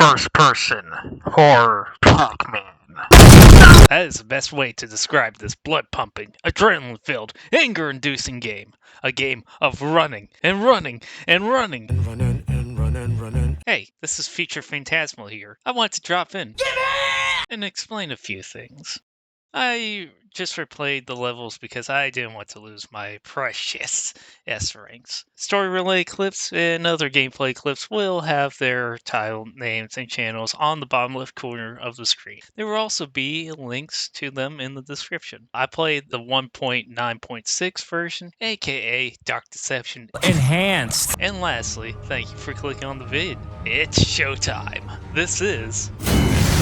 first person horror Pac-Man. That is the best way to describe this blood-pumping, adrenaline-filled, anger-inducing game. A game of running and running and running. And running and running, running. Hey, this is Feature Phantasmal here. I want to drop in and explain a few things. I just replayed the levels because I didn't want to lose my precious S ranks. Story-related clips and other gameplay clips will have their title names and channels on the bottom left corner of the screen. There will also be links to them in the description. I played the 1.9.6 version, aka Dark Deception Enhanced. And lastly, thank you for clicking on the vid. It's showtime. This is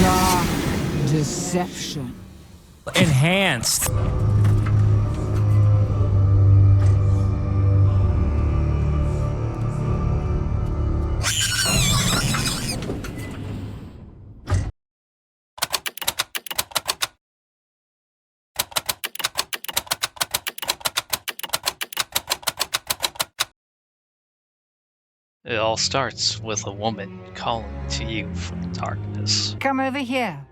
Dark Deception. Enhanced. It all starts with a woman calling to you from the darkness. Come over here.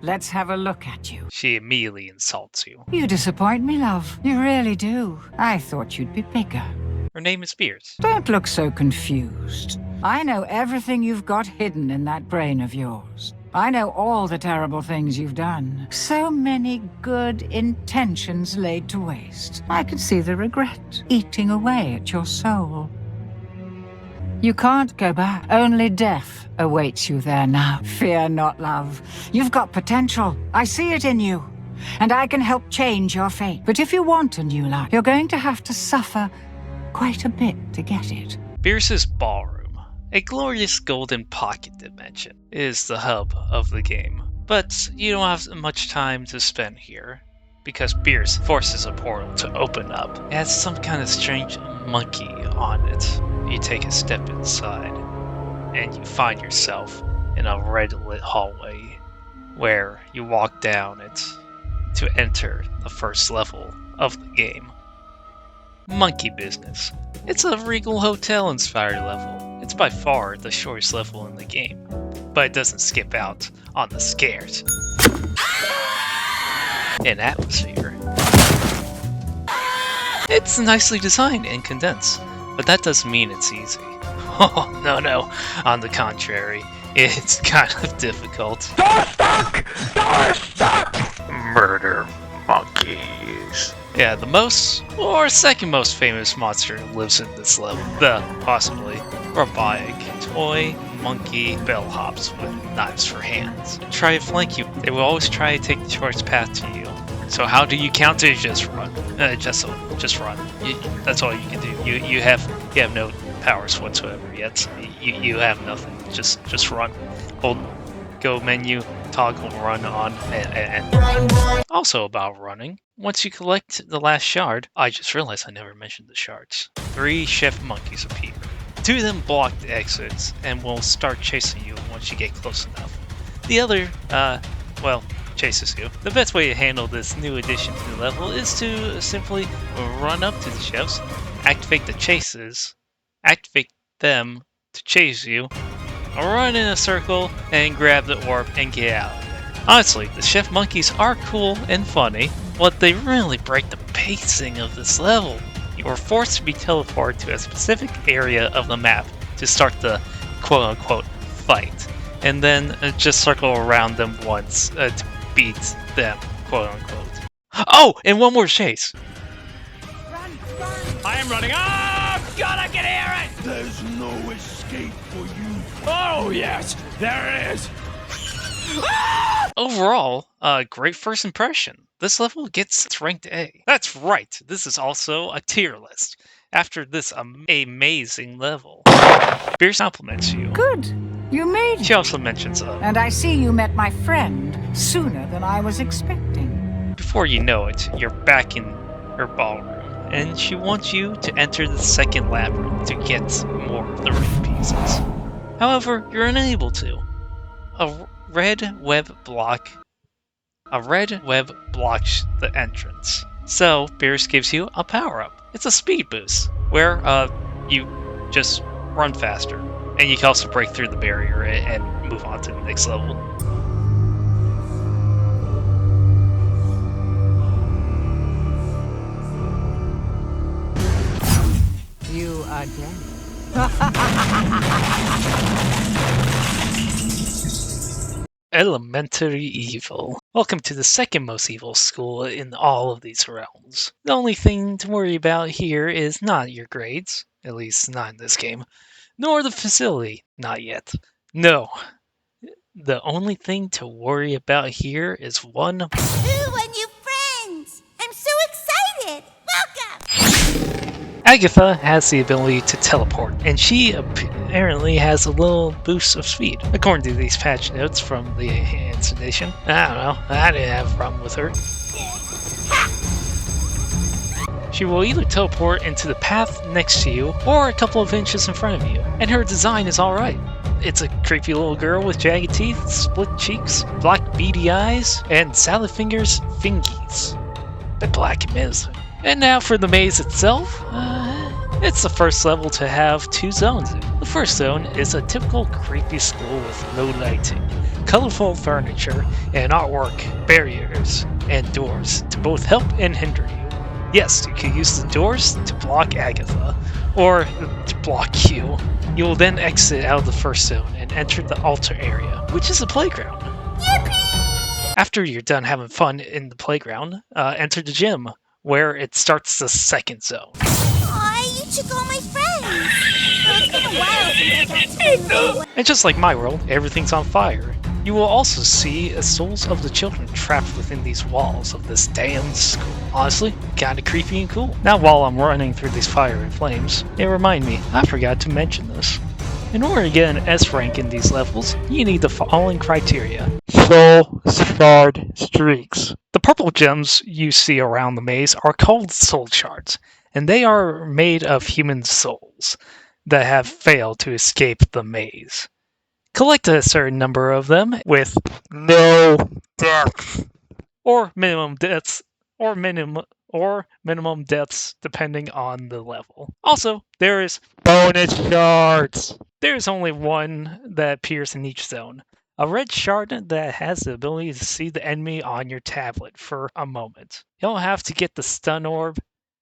Let's have a look at you. She immediately insults you. You disappoint me, love. You really do. I thought you'd be bigger. Her name is Beers. Don't look so confused. I know everything you've got hidden in that brain of yours. I know all the terrible things you've done. So many good intentions laid to waste. I can see the regret eating away at your soul. You can't go back. Only death awaits you there now. Fear not, love. You've got potential. I see it in you. And I can help change your fate. But if you want a new life, you're going to have to suffer quite a bit to get it. Beers' ballroom, a glorious golden pocket dimension, is the hub of the game. But you don't have much time to spend here, because Beers forces a portal to open up. It has some kind of strange monkey on it. You take a step inside, and you find yourself in a red-lit hallway, where you walk down it to enter the first level of the game. Monkey Business. It's a Regal Hotel-inspired level. It's by far the shortest level in the game, but it doesn't skip out on the scares and atmosphere. It's nicely designed and condensed, but that doesn't mean it's easy. Oh, no. On the contrary, it's kind of difficult. Murder monkeys. Yeah, the most, or second most famous monster lives in this level. The possibly robotic toy monkey bellhops with knives for hands. Try to flank you. They will always try to take the shortest path to you. So how do you counter? Just run. Just run. That's all you can do. You have no powers whatsoever yet. You have nothing. Just run. Hold go menu, toggle run on, and also about running. Once you collect the last shard, I just realized I never mentioned the shards. 3 chef monkeys appear. 2 of them block the exits and will start chasing you once you get close enough. The other, chases you. The best way to handle this new addition to the level is to simply run up to the chefs, activate them to chase you, run in a circle, and grab the orb and get out of there. Honestly, the chef monkeys are cool and funny, but they really break the pacing of this level. You are forced to be teleported to a specific area of the map to start the quote-unquote fight, and then just circle around them once to beat them, quote-unquote. Oh, and one more chase! I am running. Oh, God, I can hear it! There's no escape for you. Oh, yes, there is. Overall, great first impression. This level gets ranked A. That's right, this is also a tier list. After this amazing level. Beers compliments you. Good. You made She it. also mentions And I see you met my friend sooner than I was expecting. before you know it, you're back in her ballroom, and she wants you to enter the second labyrinth to get more of the ring pieces. However, you're unable to. A red web blocks the entrance. So, Beers gives you a power-up. It's a speed boost, where you just run faster. And you can also break through the barrier and move on to the next level. You are dead. Elementary evil. Welcome to the second most evil school in all of these realms. The only thing to worry about here is not your grades, at least not in this game, nor the facility, not yet. No, the only thing to worry about here is one. Ooh, a new friend! I'm so excited! Welcome! Agatha has the ability to teleport, and she apparently has a little boost of speed. According to these patch notes from the Enhanced Edition. I don't know, I didn't have a problem with her. She will either teleport into the path next to you, or a couple of inches in front of you, and her design is alright. It's a creepy little girl with jagged teeth, split cheeks, black beady eyes, and salad fingers fingies. The black and menacing. And now for the maze itself. It's the first level to have two zones. The first zone is a typical creepy school with low lighting, colorful furniture, and artwork, barriers, and doors to both help and hinder you. Yes, you can use the doors to block Agatha, or to block you. You will then exit out of the first zone and enter the altar area, which is a playground. Yippee! After you're done having fun in the playground, enter the gym, where it starts the second zone. Aw, you took all my friends! Well, it's been a while since I got to And just like my world, everything's on fire. You will also see souls of the children trapped within these walls of this damn school. Honestly, kinda creepy and cool. Now while I'm running through these fire and flames, it remind me, I forgot to mention this. In order to get an S rank in these levels, you need the following criteria. Soul Shard Streaks. The purple gems you see around the maze are called soul shards, and they are made of human souls that have failed to escape the maze. Collect a certain number of them with no deaths, or minimum deaths, or minimum deaths depending on the level. Also, there is bonus shards. There's only one that appears in each zone. A red shard that has the ability to see the enemy on your tablet for a moment. You'll have to get the stun orb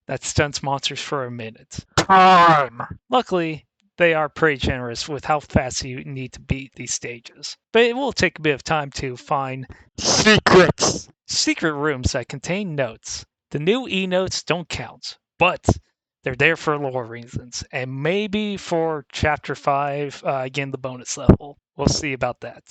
that stuns monsters for a minute. Time! Luckily, they are pretty generous with how fast you need to beat these stages. But it will take a bit of time to find secrets. Secret rooms that contain notes. The new E-notes don't count, but they're there for lore reasons, and maybe for Chapter 5, again, the bonus level. We'll see about that.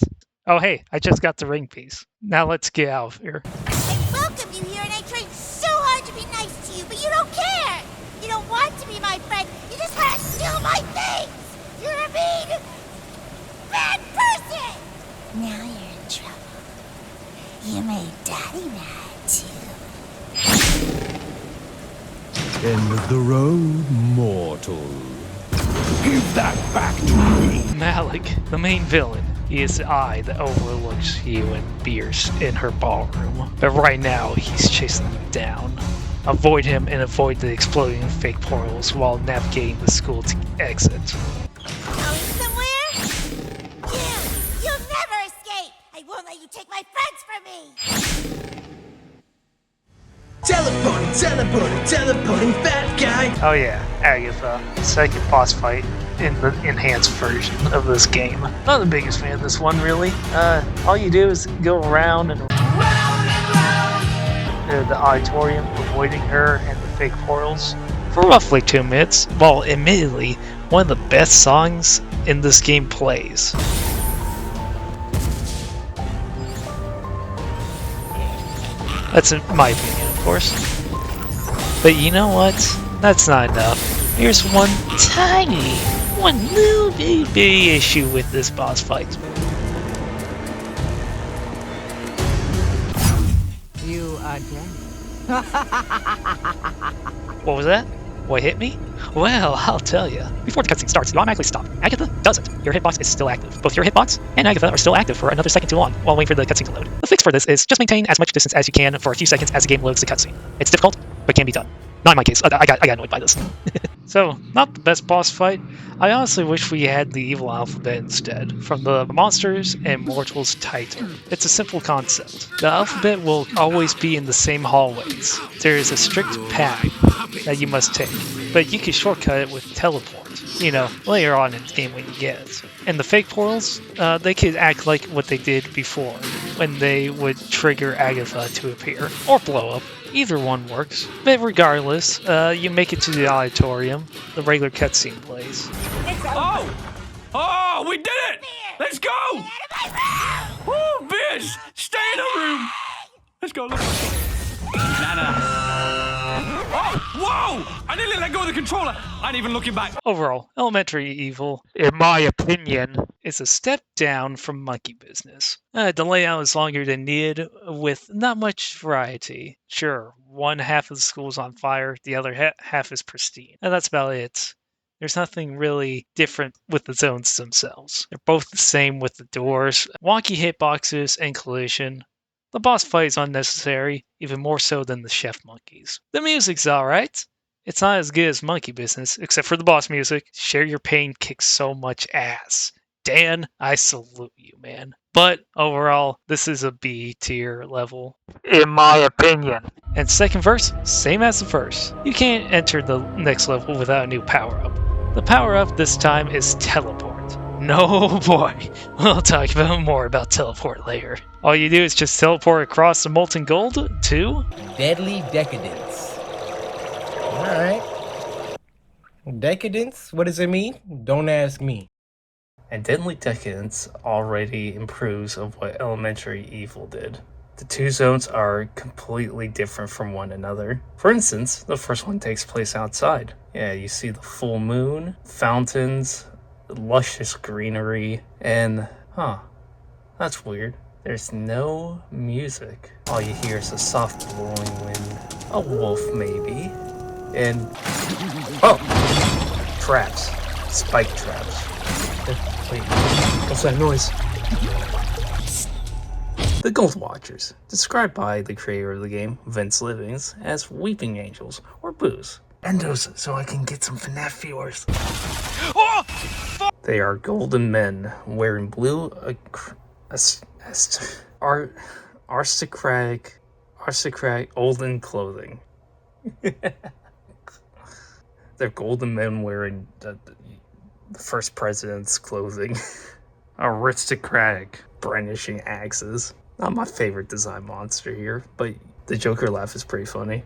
Oh hey, I just got the ring piece. Now let's get out of here. I welcome you here, and I tried so hard to be nice to you, but you don't care! You don't want to be my friend, you just want to steal my things! You're a mean, bad person! Now you're in trouble. You made Daddy mad, too. End of the road, mortal. Give that back to me. Malik, the main villain. He is the eye that overlooks you and Beers in her ballroom. But right now, he's chasing you down. Avoid him and avoid the exploding fake portals while navigating the school to exit. Going somewhere? You'll never escape! I won't let you take my friends from me! Teleporting, fat guy! Oh yeah, Agatha, second boss fight in the enhanced version of this game. Not the biggest fan of this one, really. All you do is go around and the auditorium, avoiding her and the fake portals for roughly 2 minutes, while admittedly, one of the best songs in this game plays. That's in my opinion, of course. But you know what? That's not enough. Here's one little bitty issue with this boss fight. You are dead. What was that? What hit me? Well, I'll tell you. Before the cutscene starts, you automatically stop. Agatha doesn't. Your hitbox is still active. Both your hitbox and Agatha are still active for another second too long while waiting for the cutscene to load. The fix for this is just maintain as much distance as you can for a few seconds as the game loads the cutscene. It's difficult, but can be done. Not in my case. I got annoyed by this. So, not the best boss fight. I honestly wish we had the evil alphabet instead, from the Monsters and Mortals title. It's a simple concept. The alphabet will always be in the same hallways. There is a strict path that you must take, but you can shortcut it with teleport. You know, later on in the game when you get it. And the fake portals, they could act like what they did before, when they would trigger Agatha to appear, or blow up. Either one works. But regardless, you make it to the auditorium, the regular cutscene plays. Oh, we did it! Let's go! Woo, Biz! Stay in the room! Let's go, let's go. Oh, whoa! I nearly let go of the controller. I ain't even looking back. Overall, Elementary Evil, in my opinion, is a step down from Monkey Business. The layout is longer than needed, with not much variety. Sure, one half of the school is on fire, the other half is pristine, and that's about it. There's nothing really different with the zones themselves. They're both the same with the doors, wonky hitboxes, and collision. The boss fight is unnecessary, even more so than the chef monkeys. The music's alright. It's not as good as Monkey Business, except for the boss music. Share Your Pain kicks so much ass. Dan, I salute you, man. But overall, this is a B tier level, in my opinion. And second verse, same as the first. You can't enter the next level without a new power-up. The power-up this time is Teleport. No boy, we'll talk more about teleport later. All you do is just teleport across the molten gold to Deadly Decadence. Alright. Decadence? What does it mean? Don't ask me. And Deadly Decadence already improves of what Elementary Evil did. The two zones are completely different from one another. For instance, the first one takes place outside. Yeah, you see the full moon, fountains, luscious greenery, and that's weird. There's no music. All you hear is a soft blowing wind, a wolf maybe, and traps, spike traps. Wait, what's that noise? The Gold Watchers, described by the creator of the game, Vince Livings, as weeping angels or boos. Endos, so I can get some FNAF viewers. They are golden men wearing blue aristocratic olden clothing. They're golden men wearing the first president's clothing. Aristocratic, brandishing axes. Not my favorite design monster here, but the Joker laugh is pretty funny.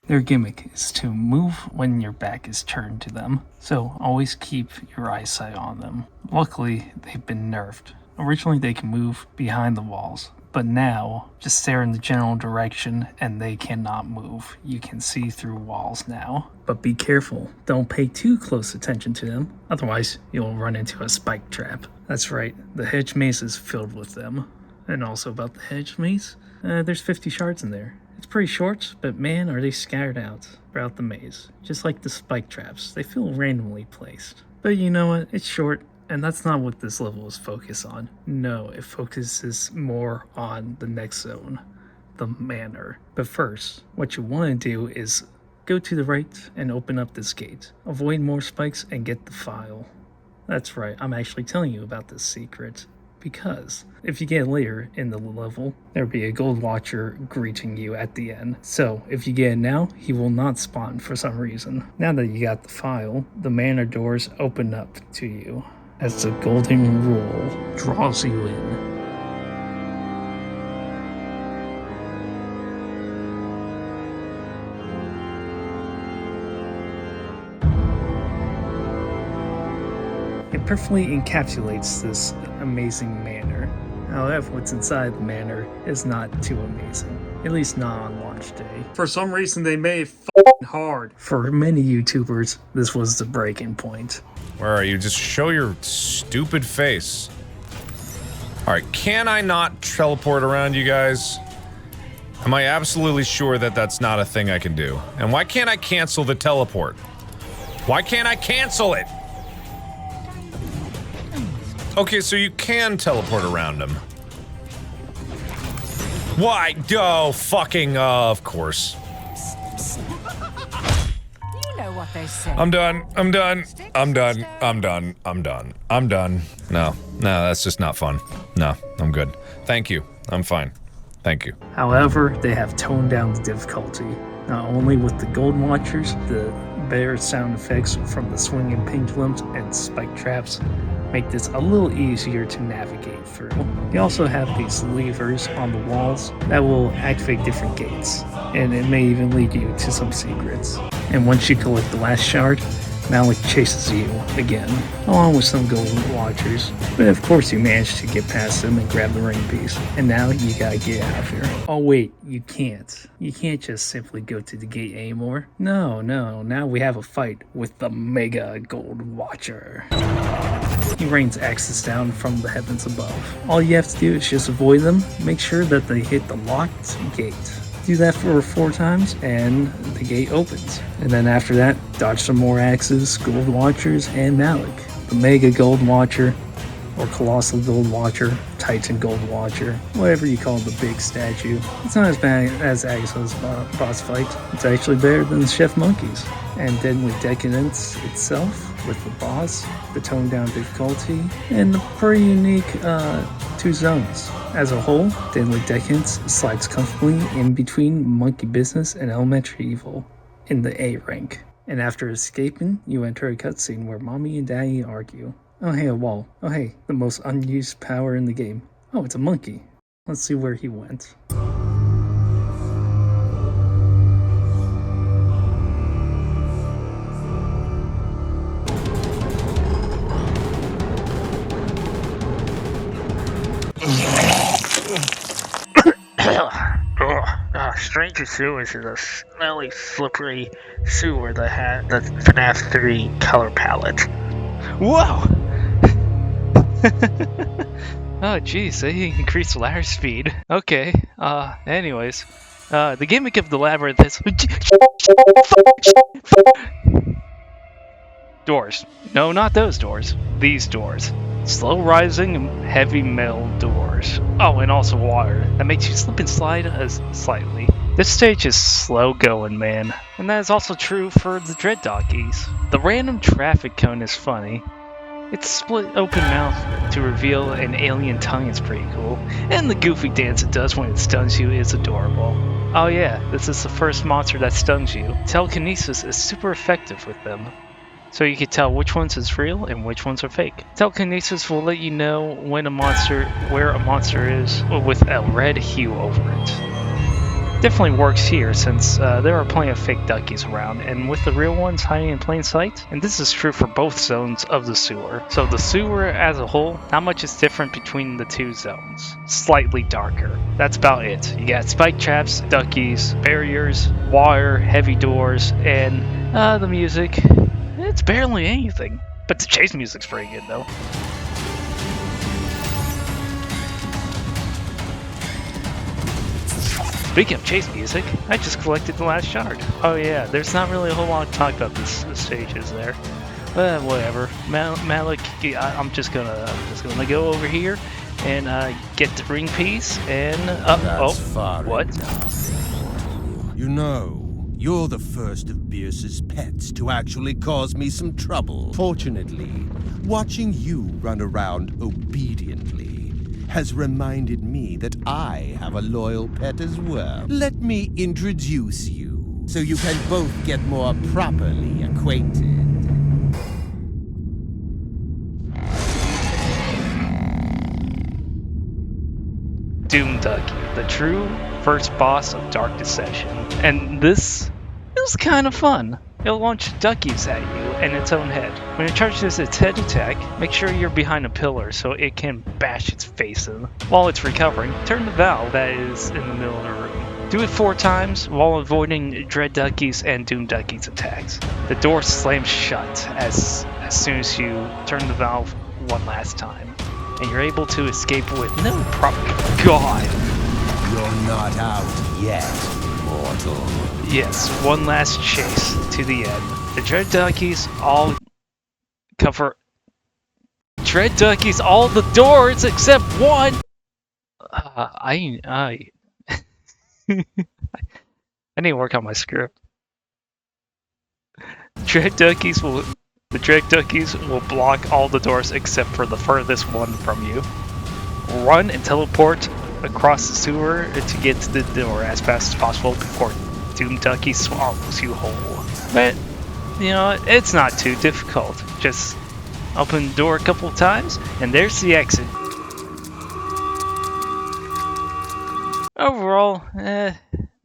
Their gimmick is to move when your back is turned to them, so always keep your eyesight on them. Luckily, they've been nerfed. Originally they can move behind the walls, but now just stare in the general direction and they cannot move. You can see through walls now. But be careful, don't pay too close attention to them, otherwise you'll run into a spike trap. That's right, the hedge maze is filled with them. And also about the hedge maze, there's 50 shards in there. It's pretty short, but man, are they scattered out throughout the maze. Just like the spike traps, they feel randomly placed. But you know what? It's short, and that's not what this level is focused on. No, it focuses more on the next zone, the manor. But first, what you want to do is go to the right and open up this gate. Avoid more spikes and get the file. That's right, I'm actually telling you about this secret. Because if you get later in the level, there'll be a Gold Watcher greeting you at the end. So if you get it now, he will not spawn for some reason. Now that you got the file, the manor doors open up to you as the golden rule draws you in. It perfectly encapsulates this amazing manor. However, what's inside the manor is not too amazing. At least not on launch day. For some reason, they made it hard. For many YouTubers, this was the breaking point. Where are you? Just show your stupid face. Alright, can I not teleport around you guys? Am I absolutely sure that that's not a thing I can do? And why can't I cancel the teleport? Why can't I cancel it? Okay, so you can teleport around him. Why? Oh, fucking, of course. what they say. I'm done. I'm done. I'm done. I'm done. I'm done. I'm done. No, that's just not fun. No, I'm good. Thank you. I'm fine. Thank you. However, they have toned down the difficulty, not only with the Gold Watchers, the better sound effects from the swinging pendulums and spike traps make this a little easier to navigate through. You also have these levers on the walls that will activate different gates, and it may even lead you to some secrets. And once you collect the last shard, Malik chases you again, along with some Golden Watchers. But of course you manage to get past them and grab the ring piece. And now you gotta get out of here. Oh wait, you can't. You can't just simply go to the gate anymore. No, now we have a fight with the Mega Gold Watcher. He rains axes down from the heavens above. All you have to do is just avoid them, make sure that they hit the locked gate. Do that for 4 times and the gate opens. And then after that, dodge some more axes, Gold Watchers, and Malik. The Mega Gold Watcher, or Colossal Gold Watcher, Titan Gold Watcher, whatever you call the big statue. It's not as bad as Agatha's boss fight. It's actually better than Chef Monkey's. And Deadly Decadence itself, with the boss, the toned down difficulty, and the pretty unique 2 zones. As a whole, Deadly Decadence slides comfortably in between Monkey Business and Elementary Evil in the A rank. And after escaping, you enter a cutscene where Mommy and Daddy argue. Oh hey, a wall. Oh hey, the most unused power in the game. Oh, it's a monkey. Let's see where he went. Stranger Sewers is a smelly, slippery sewer that had the FNAF 3 color palette. Whoa! Oh, jeez, they increased ladder speed. Okay, anyways. The gimmick of the labyrinth is... Doors. No, not those doors. These doors. Slow rising, heavy metal doors. Oh, and also water. That makes you slip and slide slightly. This stage is slow going, man. And that is also true for the Dread Doggies. The random traffic cone is funny. Its split open mouth to reveal an alien tongue is pretty cool. And the goofy dance it does when it stuns you is adorable. Oh yeah, this is the first monster that stuns you. Telekinesis is super effective with them, so you can tell which ones is real and which ones are fake. Telekinesis will let you know when where a monster is with a red hue over it. Definitely works here since there are plenty of fake duckies around, and with the real ones hiding in plain sight. And this is true for both zones of the sewer. So the sewer as a whole, not much is different between the 2 zones. Slightly darker. That's about it. You got spike traps, duckies, barriers, water, heavy doors, and the music. It's barely anything, but the chase music's pretty good though. Speaking of chase music, I just collected the last shard. Oh yeah, there's not really a whole lot to talk about this stage, is there? Whatever. Malik, I'm just gonna go over here and get the ring piece and what? You know, you're the first of Bierce's pets to actually cause me some trouble. Fortunately, watching you run around obediently has reminded me that I have a loyal pet as well. Let me introduce you, so you can both get more properly acquainted. Doom Ducky, the true first boss of Dark Dissension. And this is kind of fun. It'll launch duckies at you and its own head. When it charges its head attack, make sure you're behind a pillar so it can bash its face in. While it's recovering, turn the valve that is in the middle of the room. Do it 4 times while avoiding Dread Duckies and Doom Duckies attacks. The door slams shut as soon as you turn the valve one last time. And you're able to escape with no problem. God! You're not out yet, mortal. Yes, one last chase to the end. The Dread Duckies all cover... Dread Duckies all the doors except one! I need to work on my script. The drag duckies will block all the doors except for the furthest one from you. Run and teleport across the sewer to get to the door as fast as possible before Doom Ducky swallows you whole. But, you know, it's not too difficult. Just open the door a couple times, and there's the exit. Overall,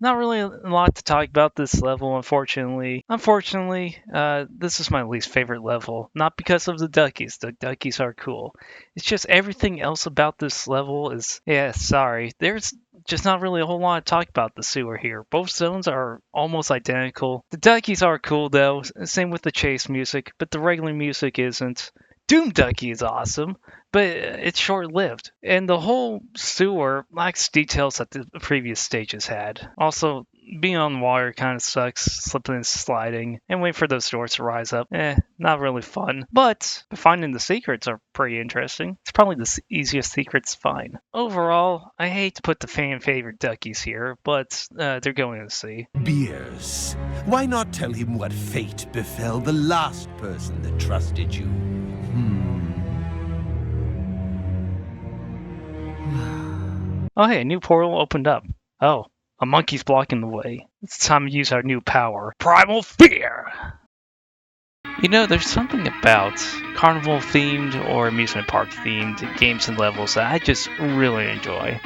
not really a lot to talk about this level, unfortunately. This is my least favorite level. Not because of the duckies. The duckies are cool. It's just everything else about this level is... Yeah, sorry. There's just not really a whole lot to talk about the sewer here. Both zones are almost identical. The duckies are cool, though. Same with the chase music, but the regular music isn't. Doom Ducky is awesome, but it's short-lived, and the whole sewer lacks details that the previous stages had. Also, being on water kind of sucks, slipping and sliding, and waiting for those doors to rise up. Not really fun. But finding the secrets are pretty interesting. It's probably the easiest secrets to find. Overall, I hate to put the fan favorite duckies here, but they're going to see. Beers. Why not tell him what fate befell the last person that trusted you? Oh hey, a new portal opened up. Oh, a monkey's blocking the way. It's time to use our new power. Primal Fear! You know, there's something about carnival-themed or amusement park-themed games and levels that I just really enjoy.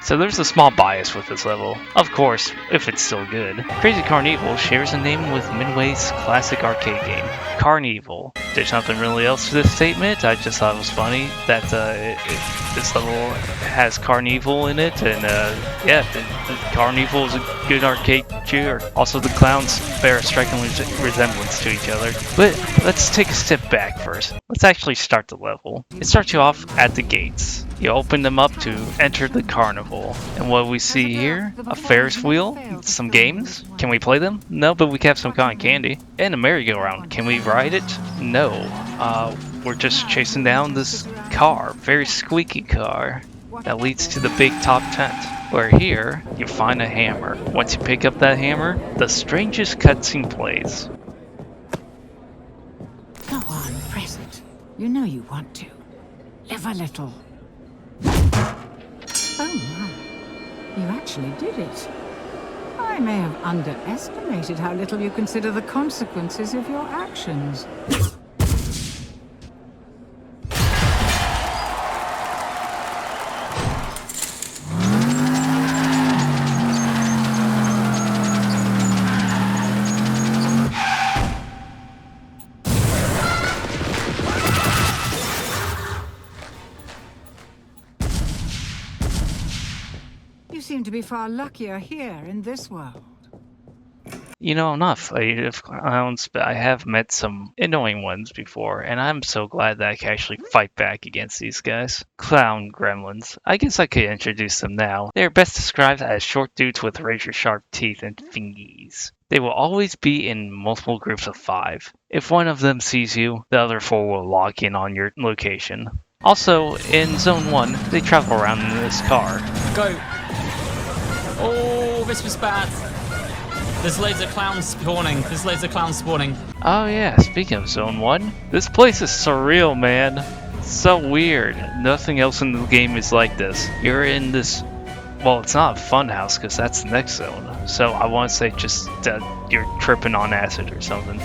So there's a small bias with this level, of course, if it's still good. Crazy Carnival shares a name with Midway's classic arcade game, Carnival. There's nothing really else to this statement, I just thought it was funny that this level has Carnival in it, and yeah, the Carnival is a good arcade shooter. Also, the clowns bear a striking resemblance to each other. But let's take a step back first. Let's actually start the level. It starts you off at the gates. You open them up to enter the carnival. And what we see here, a Ferris wheel, some games. Can we play them? No, but we have some cotton candy. And a merry-go-round. Can we ride it? No. We're just chasing down this car, very squeaky car, that leads to the big top tent. Where here, you find a hammer. Once you pick up that hammer, the strangest cutscene plays. Go on, press it. You know you want to. Live a little. Oh my, you actually did it. I may have underestimated how little you consider the consequences of your actions. You seem to be far luckier here in this world. You know, I'm not afraid of clowns, but I have met some annoying ones before, and I'm so glad that I can actually fight back against these guys. Clown gremlins. I guess I could introduce them now. They are best described as short dudes with razor-sharp teeth and fingies. They will always be in multiple groups of 5. If one of them sees you, the other 4 will lock in on your location. Also, in Zone 1, they travel around in this car. Go! Oh, this was bad. There's loads of clowns spawning. Oh yeah, speaking of Zone 1, this place is surreal, man. It's so weird. Nothing else in the game is like this. You're in this... Well, it's not a fun house, because that's the next zone. So I want to say just that you're tripping on acid or something.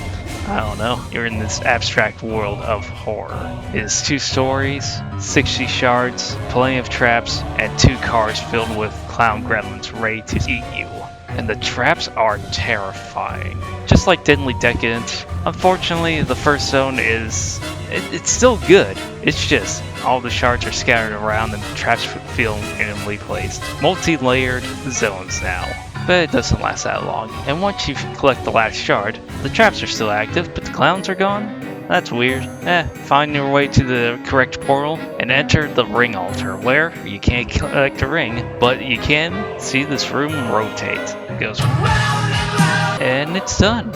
I don't know. You're in this abstract world of horror. It is 2 stories, 60 shards, plenty of traps, and 2 cars filled with clown gremlins ready to eat you. And the traps are terrifying. Just like Deadly Decadence. Unfortunately, the first zone is... It's still good. It's just all the shards are scattered around and the traps feel randomly placed. Multi-layered zones now. But it doesn't last that long. And once you collect the last shard, the traps are still active, but the clowns are gone? That's weird. Find your way to the correct portal and enter the ring altar, where you can't collect a ring, but you can see this room rotate. It goes and it's done.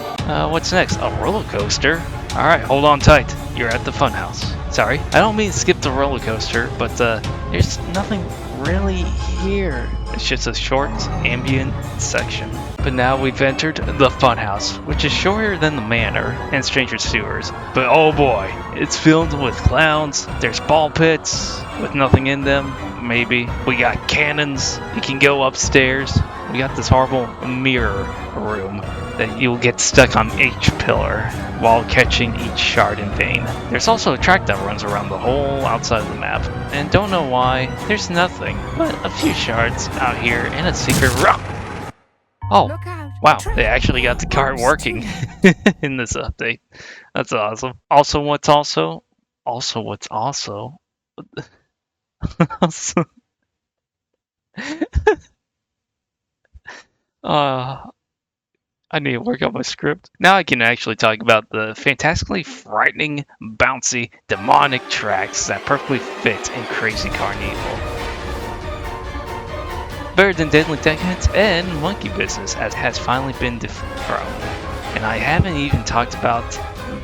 What's next? A roller coaster? Alright, hold on tight. You're at the funhouse. Sorry, I don't mean to skip the roller coaster, but there's nothing really here. It's just a short, ambient section. But now we've entered the funhouse, which is shorter than the manor and Stranger Sewers. But oh boy, it's filled with clowns. There's ball pits with nothing in them, maybe. We got cannons. You can go upstairs. We got this horrible mirror room that you'll get stuck on each pillar while catching each shard in vain. There's also a track that runs around the whole outside of the map, and don't know why, there's nothing but a few shards out here in a secret room. Oh, wow, they actually got the cart working in this update. That's awesome. Also, what's also, I need to work on my script. Now I can actually talk about the fantastically frightening, bouncy, demonic tracks that perfectly fit in Crazy Carnival. Better than Deadly Decadence and Monkey Business has finally been dethroned. And I haven't even talked about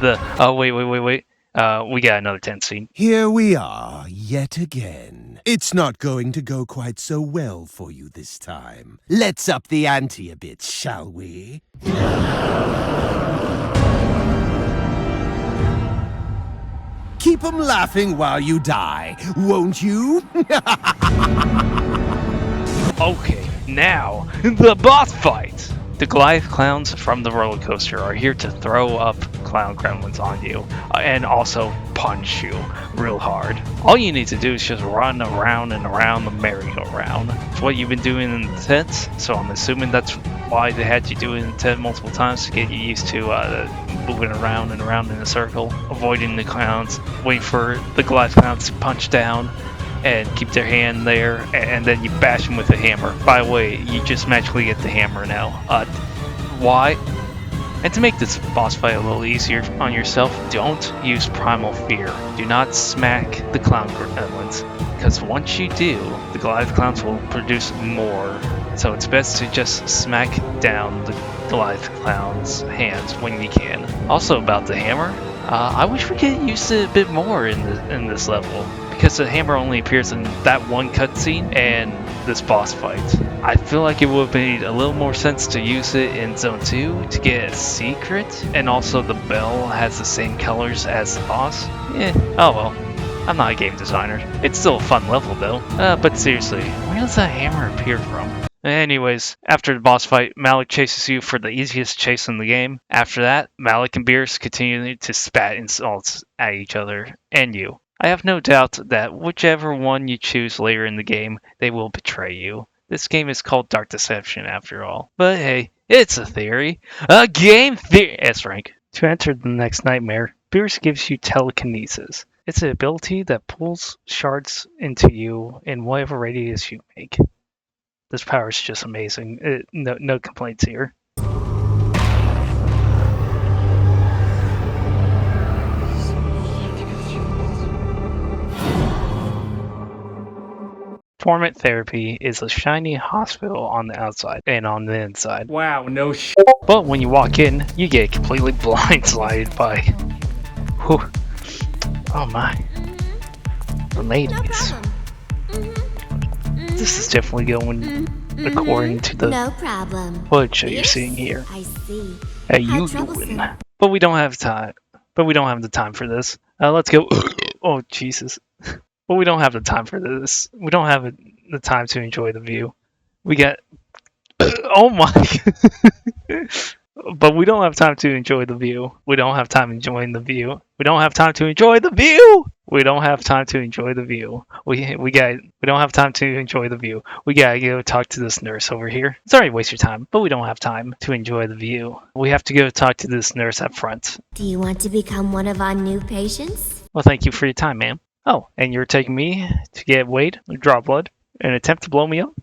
the... Oh, wait. We got another 10 scene. Here we are, yet again. It's not going to go quite so well for you this time. Let's up the ante a bit, shall we? Keep 'em laughing while you die, won't you? Okay, now, the boss fight! The Goliath clowns from the roller coaster are here to throw up clown gremlins on you, and also punch you real hard. All you need to do is just run around and around the merry-go-round. It's what you've been doing in the tent, so I'm assuming that's why they had you do it in the tent multiple times to get you used to moving around and around in a circle, avoiding the clowns, waiting for the Goliath clowns to punch down, and keep their hand there, and then you bash them with a hammer. By the way, you just magically get the hammer now. Why? And to make this boss fight a little easier on yourself, don't use Primal Fear. Do not smack the clown gremlins, because once you do, the Goliath clowns will produce more. So it's best to just smack down the Goliath clown's hands when you can. Also about the hammer, I wish we could use it a bit more in this level, because the hammer only appears in that one cutscene and this boss fight. I feel like it would have made a little more sense to use it in Zone 2 to get a secret, and also the bell has the same colors as the boss. Oh well. I'm not a game designer. It's still a fun level though. But seriously, where does that hammer appear from? Anyways, after the boss fight, Malik chases you for the easiest chase in the game. After that, Malik and Beerus continue to spat insults at each other and you. I have no doubt that whichever one you choose later in the game, they will betray you. This game is called Dark Deception after all. But hey, it's a theory. A game theory! S rank. To enter the next nightmare, Beerus gives you telekinesis. It's an ability that pulls shards into you in whatever radius you make. This power is just amazing. No complaints here. Torment Therapy is a shiny hospital on the outside and on the inside. Wow, no shit. But when you walk in, you get completely blindsided by... Whew. Oh my. The ladies. This is definitely going according to the footage that you're seeing here. I see. How you doing? But we don't have time. But we don't have the time for this. Let's go. Oh Jesus. But we don't have the time for this. We don't have the time to enjoy the view. We got... Oh my... But we don't have time to enjoy the view. We don't have time enjoying the view. We don't have time to enjoy the view! We don't have time to enjoy the view. We don't have time to enjoy the view. We gotta go talk to this nurse over here. Sorry to waste your time, but we don't have time to enjoy the view. We have to go talk to this nurse up front. Do you want to become one of our new patients? Well, thank you for your time, ma'am. Oh, and you're taking me to get weighed, draw blood, in an attempt to blow me up?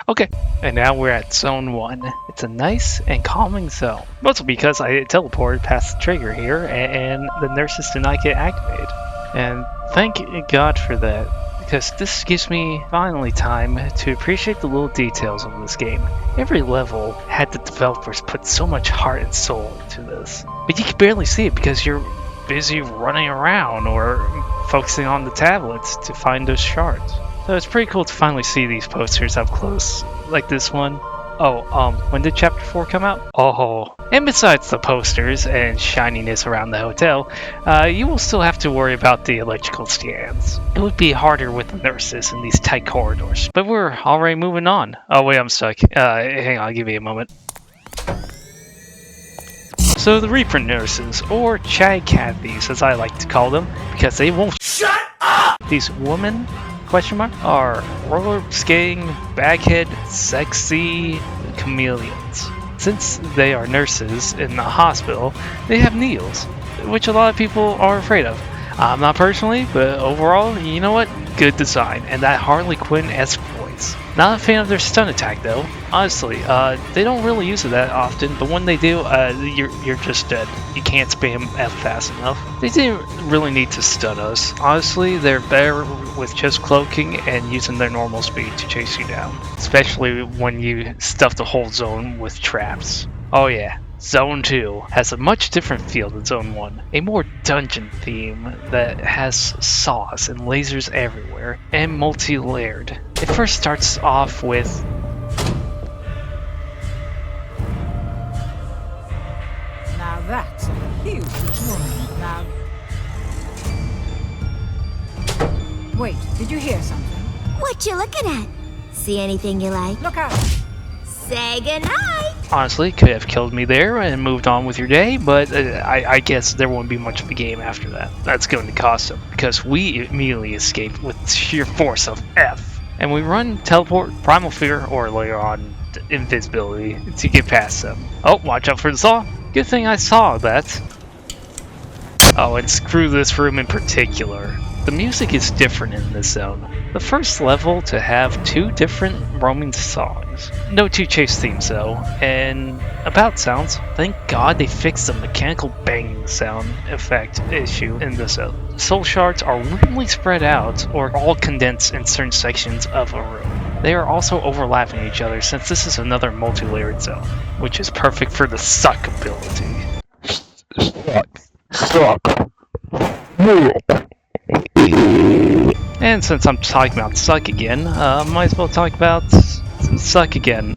Okay, and now we're at Zone 1. It's a nice and calming zone. Mostly because I teleported past the trigger here, and the nurses did not get activated. And thank God for that, because this gives me finally time to appreciate the little details of this game. Every level had the developers put so much heart and soul into this. But you can barely see it because you're busy running around or focusing on the tablets to find those shards. So it's pretty cool to finally see these posters up close, like this one. Oh, when did Chapter 4 come out? Oh, and besides the posters and shininess around the hotel, you will still have to worry about the electrical stands. It would be harder with the nurses in these tight corridors, but we're already moving on. Oh wait, I'm stuck. Hang on, I'll give you a moment. So the Reaper nurses, or Chag Cathies as I like to call them, because they won't shut up! These women, question mark, are roller skating, baghead, sexy chameleons. Since they are nurses in the hospital, they have needles, which a lot of people are afraid of. I'm not personally, but overall, you know what? Good design, and that Harley Quinn-esque voice. Not a fan of their stun attack though. Honestly, they don't really use it that often, but when they do, you're just dead. You can't spam F fast enough. They didn't really need to stun us. Honestly, they're better with just cloaking and using their normal speed to chase you down. Especially when you stuff the whole zone with traps. Oh yeah. Zone 2 has a much different feel than Zone 1, a more dungeon theme that has saws and lasers everywhere, and multi-layered. It first starts off with Now that's a huge woman. Now... Wait, did you hear something? What you looking at? See anything you like? Look out! Say goodnight! honestly, could have killed me there and moved on with your day, but I guess there won't be much of a game after that. That's going to cost them, because we immediately escape with sheer force of F. And we run teleport, primal fear, or later on invisibility to get past them. Oh, watch out for the saw. Good thing I saw that. Oh, and screw this room in particular. The music is different in this zone. The first level to have 2 different roaming songs. No 2 chase themes though, and about sounds, thank God they fixed the mechanical banging sound effect issue in this zone. Soul shards are weirdly spread out or all condensed in certain sections of a room. They are also overlapping each other since this is another multi-layered zone, which is perfect for the suck ability. Suck. And since I'm talking about suck again, might as well talk about suck again.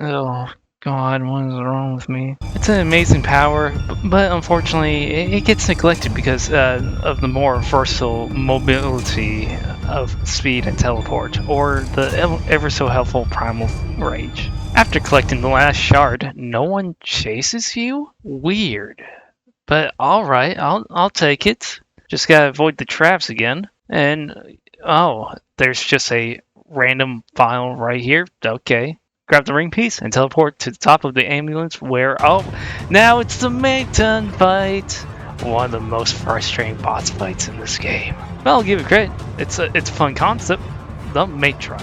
Oh god, what is wrong with me? It's an amazing power, but unfortunately it gets neglected because of the more versatile mobility of speed and teleport, or the ever so helpful primal rage. After collecting the last shard, no one chases you? Weird. But alright, I'll take it. Just gotta avoid the traps again. And, oh, there's just a random file right here. Okay. Grab the ring piece and teleport to the top of the ambulance where, oh, now it's the Matron fight. One of the most frustrating boss fights in this game. Well, I'll give it credit. It's a fun concept. The Matron.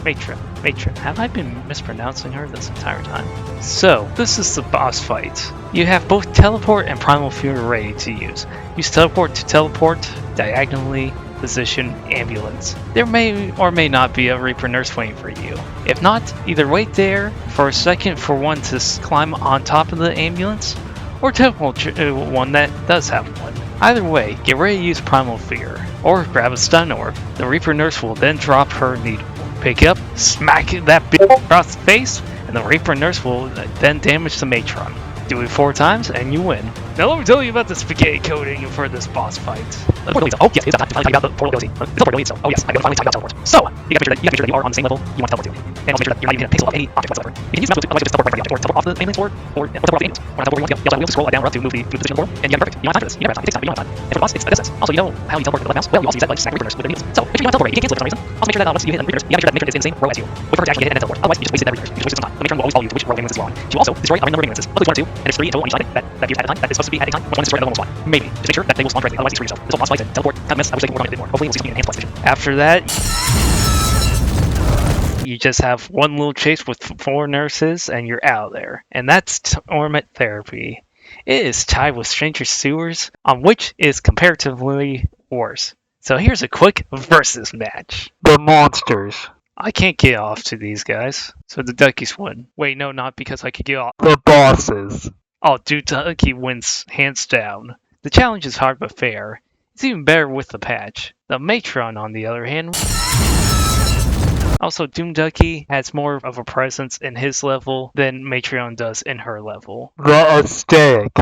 Have I been mispronouncing her this entire time? So, this is the boss fight. You have both teleport and primal fury ready to use. Use teleport to teleport, diagonally position ambulance. There may or may not be a Reaper nurse waiting for you. If not, either wait there for a second for one to climb on top of the ambulance, or teleport one that does have one. Either way, get ready to use primal fear, or grab a stun orb. The Reaper nurse will then drop her needle. Pick up, smack that bitch across the face, and the Reaper nurse will then damage the Matron. Do it 4 times, and you win. Now let me tell you about the spaghetti coating for this boss fight. Oh yes, it's time to finally talk about the portal ability. This is the portal ability, so oh yes, I'm going to finally talk about teleport. So, you gotta make sure that you are on the same level you want to teleport to. And also make sure that you're not even gonna pixel off any object whatsoever. You can use mouse to otherwise just teleport right from the object, or teleport off the ambulance or teleport off the ambulance. Or teleport where you want to go. You also have wheels to scroll down or up to move the position of the portal, and you have it perfect. You don't have time for this. You never have time. It takes time, but you don't have time. And for the boss, it's a distance. Also, you know how you teleport with the left mouse? Well, you also use that like smack Reaper nurse with their needles. So, make sure you want to teleport right. You can't cancel it for some reason. Also, make sure that once you hit the Reaper nurse, you gotta make sure that Matron is in the same row as you. Wait for her to actually hit and then teleport. Otherwise, you just wasted that Reaper nurse. You just wasted some time. The Matron will always follow you to which row ambulance is long. You also destroy other number of ambulances. Luckily 1 or 2, and there's 3 in total on each side that view at a time. That is supposed to be at a time. Once one is destroyed, another one will spawn. Maybe. Just make sure that they will spawn directly, otherwise you screw yourself. This whole boss fight and teleport kind of mess. I wish they could work on it a bit more. Hopefully we'll see something in enhanced PlayStation. After that, you just have one little chase with 4 nurses and you're out there. And that's Torment Therapy. It is tied with Stranger Sewers, on which is comparatively worse. So here's a quick versus match. The monsters. I can't get off to these guys, so the Duckies win. Wait, no, not because I could get off. The bosses. Oh, dude, Ducky wins hands down. The challenge is hard but fair. It's even better with the patch. The Matron, on the other hand, also Doom Ducky has more of a presence in his level than Matron does in her level. The aesthetic.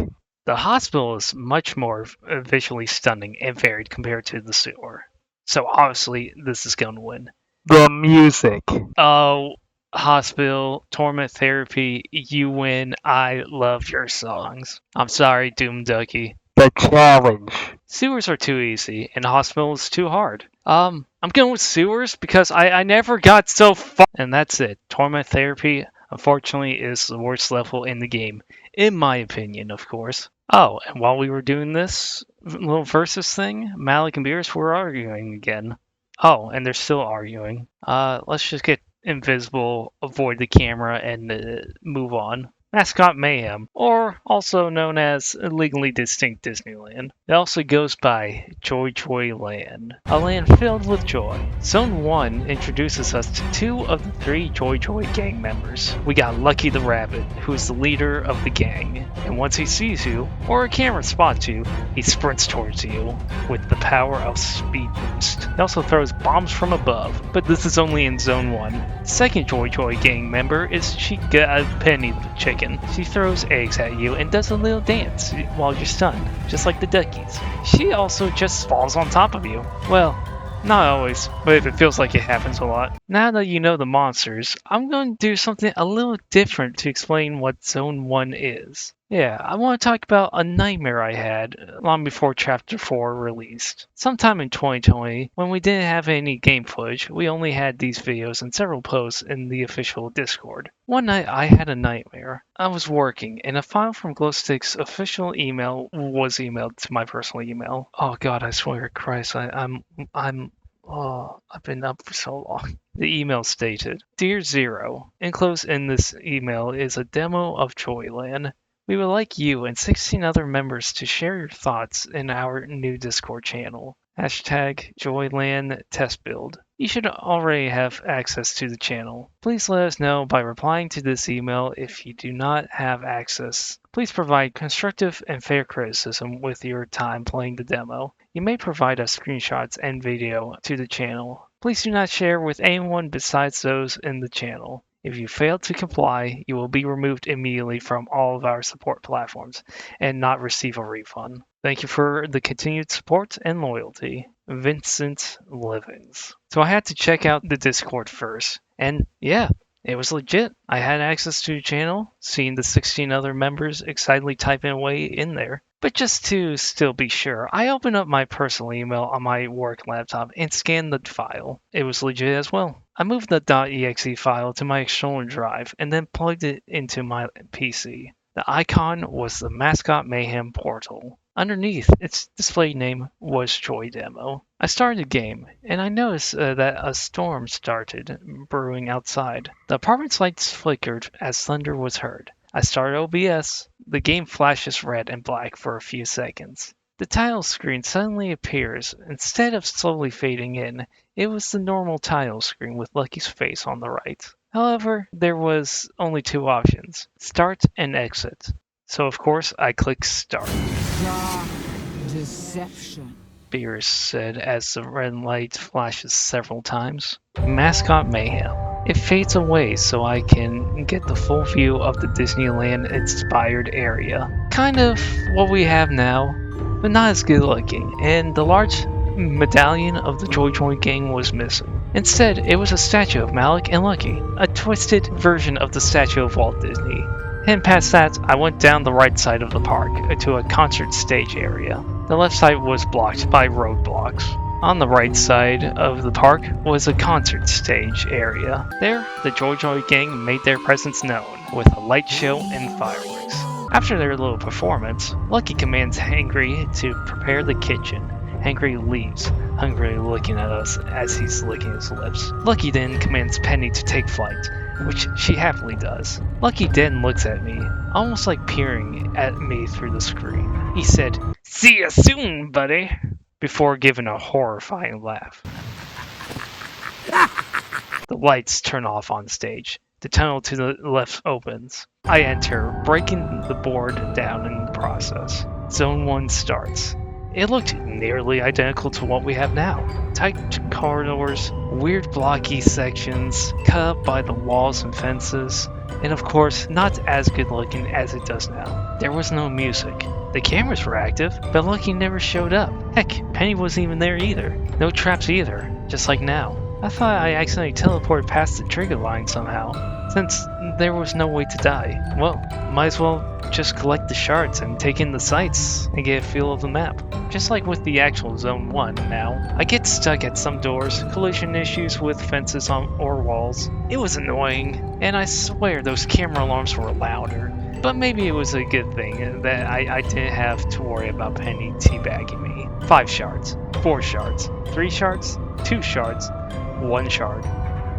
The hospital is much more visually stunning and varied compared to the sewer. So obviously, this is going to win. The music. Oh, hospital, torment therapy, you win. I love your songs. I'm sorry, Doom Ducky. The challenge. Sewers are too easy, and hospital is too hard. I'm going with sewers because I never got so far. And that's it. Torment therapy, unfortunately, is the worst level in the game. In my opinion, of course. Oh, and while we were doing this little versus thing, Malik and Beerus were arguing again. Oh, and they're still arguing. Let's just get invisible, avoid the camera, and move on. Mascot Mayhem, or also known as Legally Distinct Disneyland. It also goes by Joy Joy Land, a land filled with joy. Zone 1 introduces us to 2 of the 3 Joy Joy gang members. We got Lucky the Rabbit, who is the leader of the gang, and once he sees you, or a camera spots you, he sprints towards you with the power of Speed Boost. He also throws bombs from above, but this is only in Zone 1. The second Joy Joy gang member is Chica Penny the Chicken. She throws eggs at you and does a little dance while you're stunned, just like the duckies. She also just falls on top of you. Well, not always, but if it feels like it happens a lot. Now that you know the monsters, I'm going to do something a little different to explain what Zone 1 is. Yeah, I want to talk about a nightmare I had long before Chapter 4 released. Sometime in 2020, when we didn't have any game footage, we only had these videos and several posts in the official Discord. One night I had a nightmare. I was working, and a file from Glowstick's official email was emailed to my personal email. Oh god, I swear to Christ, I've been up for so long. The email stated, Dear Zero, enclosed in this email is a demo of Joyland. We would like you and 16 other members to share your thoughts in our new Discord channel. Hashtag Joyland Test Build. You should already have access to the channel. Please let us know by replying to this email if you do not have access. Please provide constructive and fair criticism with your time playing the demo. You may provide us screenshots and video to the channel. Please do not share with anyone besides those in the channel. If you fail to comply, you will be removed immediately from all of our support platforms and not receive a refund. Thank you for the continued support and loyalty. Vincent Livings. So I had to check out the Discord first, and yeah, it was legit. I had access to the channel, seeing the 16 other members excitedly typing away in there. But just to still be sure, I opened up my personal email on my work laptop and scanned the file. It was legit as well. I moved the .exe file to my external drive and then plugged it into my PC. The icon was the Mascot Mayhem portal. Underneath, its display name was Joy Demo. I started the game, and I noticed that a storm started brewing outside. The apartment's lights flickered as thunder was heard. I started OBS. The game flashes red and black for a few seconds. The title screen suddenly appears. Instead of slowly fading in, it was the normal title screen with Lucky's face on the right. However, there was only 2 options, start and exit. So of course, I clicked start. Dark deception. Beerus said as the red light flashes several times. Mascot Mayhem. It fades away so I can get the full view of the Disneyland-inspired area. Kind of what we have now, but not as good looking, and the large medallion of the Joy Joy gang was missing. Instead, it was a statue of Malik and Lucky, a twisted version of the statue of Walt Disney. And past that, I went down the right side of the park to a concert stage area. The left side was blocked by roadblocks. On the right side of the park was a concert stage area. There, the Joy Joy gang made their presence known with a light show and fireworks. After their little performance, Lucky commands Hangry to prepare the kitchen. Hangry leaves, hungrily looking at us as he's licking his lips. Lucky then commands Penny to take flight, which she happily does. Lucky then looks at me, almost like peering at me through the screen. He said, "See ya soon, buddy," before giving a horrifying laugh. The lights turn off on stage. The tunnel to the left opens. I enter, breaking the board down in the process. Zone 1 starts. It looked nearly identical to what we have now. Tight corridors, weird blocky sections, cut up by the walls and fences, and of course, not as good looking as it does now. There was no music. The cameras were active, but Lucky never showed up. Heck, Penny wasn't even there either. No traps either, just like now. I thought I accidentally teleported past the trigger line somehow. Since there was no way to die, well, might as well just collect the shards and take in the sights and get a feel of the map. Just like with the actual Zone 1 now, I get stuck at some doors, collision issues with fences or walls. It was annoying, and I swear those camera alarms were louder. But maybe it was a good thing that I didn't have to worry about Penny teabagging me. 5 shards, 4 shards, 3 shards, 2 shards, 1 shard,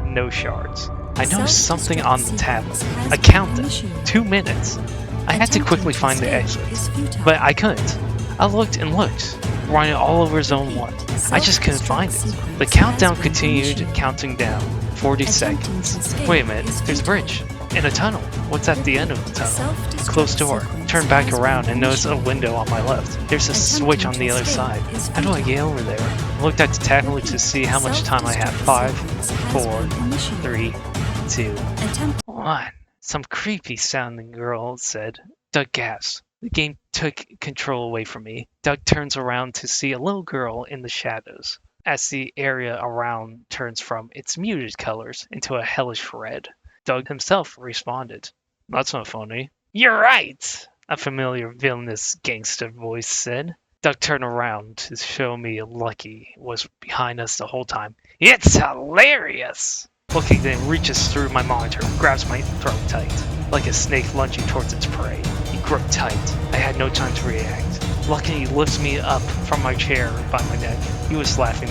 no shards. I noticed something on the tablet. A countdown. 2 minutes. I had to quickly find the exit, but I couldn't. I looked and looked, running all over Zone 1. I just couldn't find it. The countdown continued counting down. 40 seconds. Wait a minute, there's a bridge. And a tunnel. What's at the end of the tunnel? Closed door. Turn back around and notice a window on my left. There's a switch on the other side. How do I get over there? I looked at the tablet to see how much time I have. 5, 4, 3, 2, 1. Some creepy sounding girl said. Doug gasps. The game took control away from me. Doug turns around to see a little girl in the shadows, as the area around turns from its muted colors into a hellish red. Doug himself responded. That's not funny. You're right, a familiar villainous gangster voice said. Doug turned around to show me Lucky was behind us the whole time. It's hilarious! Lucky then reaches through my monitor, grabs my throat tight, like a snake lunging towards its prey. He gripped tight. I had no time to react. Lucky lifts me up from my chair by my neck. He was laughing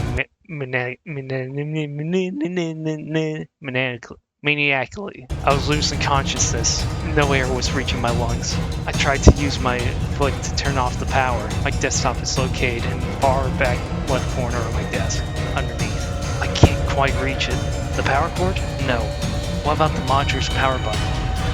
maniacally. I was losing consciousness. No air was reaching my lungs. I tried to use my foot to turn off the power. My desktop is located in the far back left corner of my desk, underneath. I can't quite reach it. The power cord? No. What about the monitor's power button?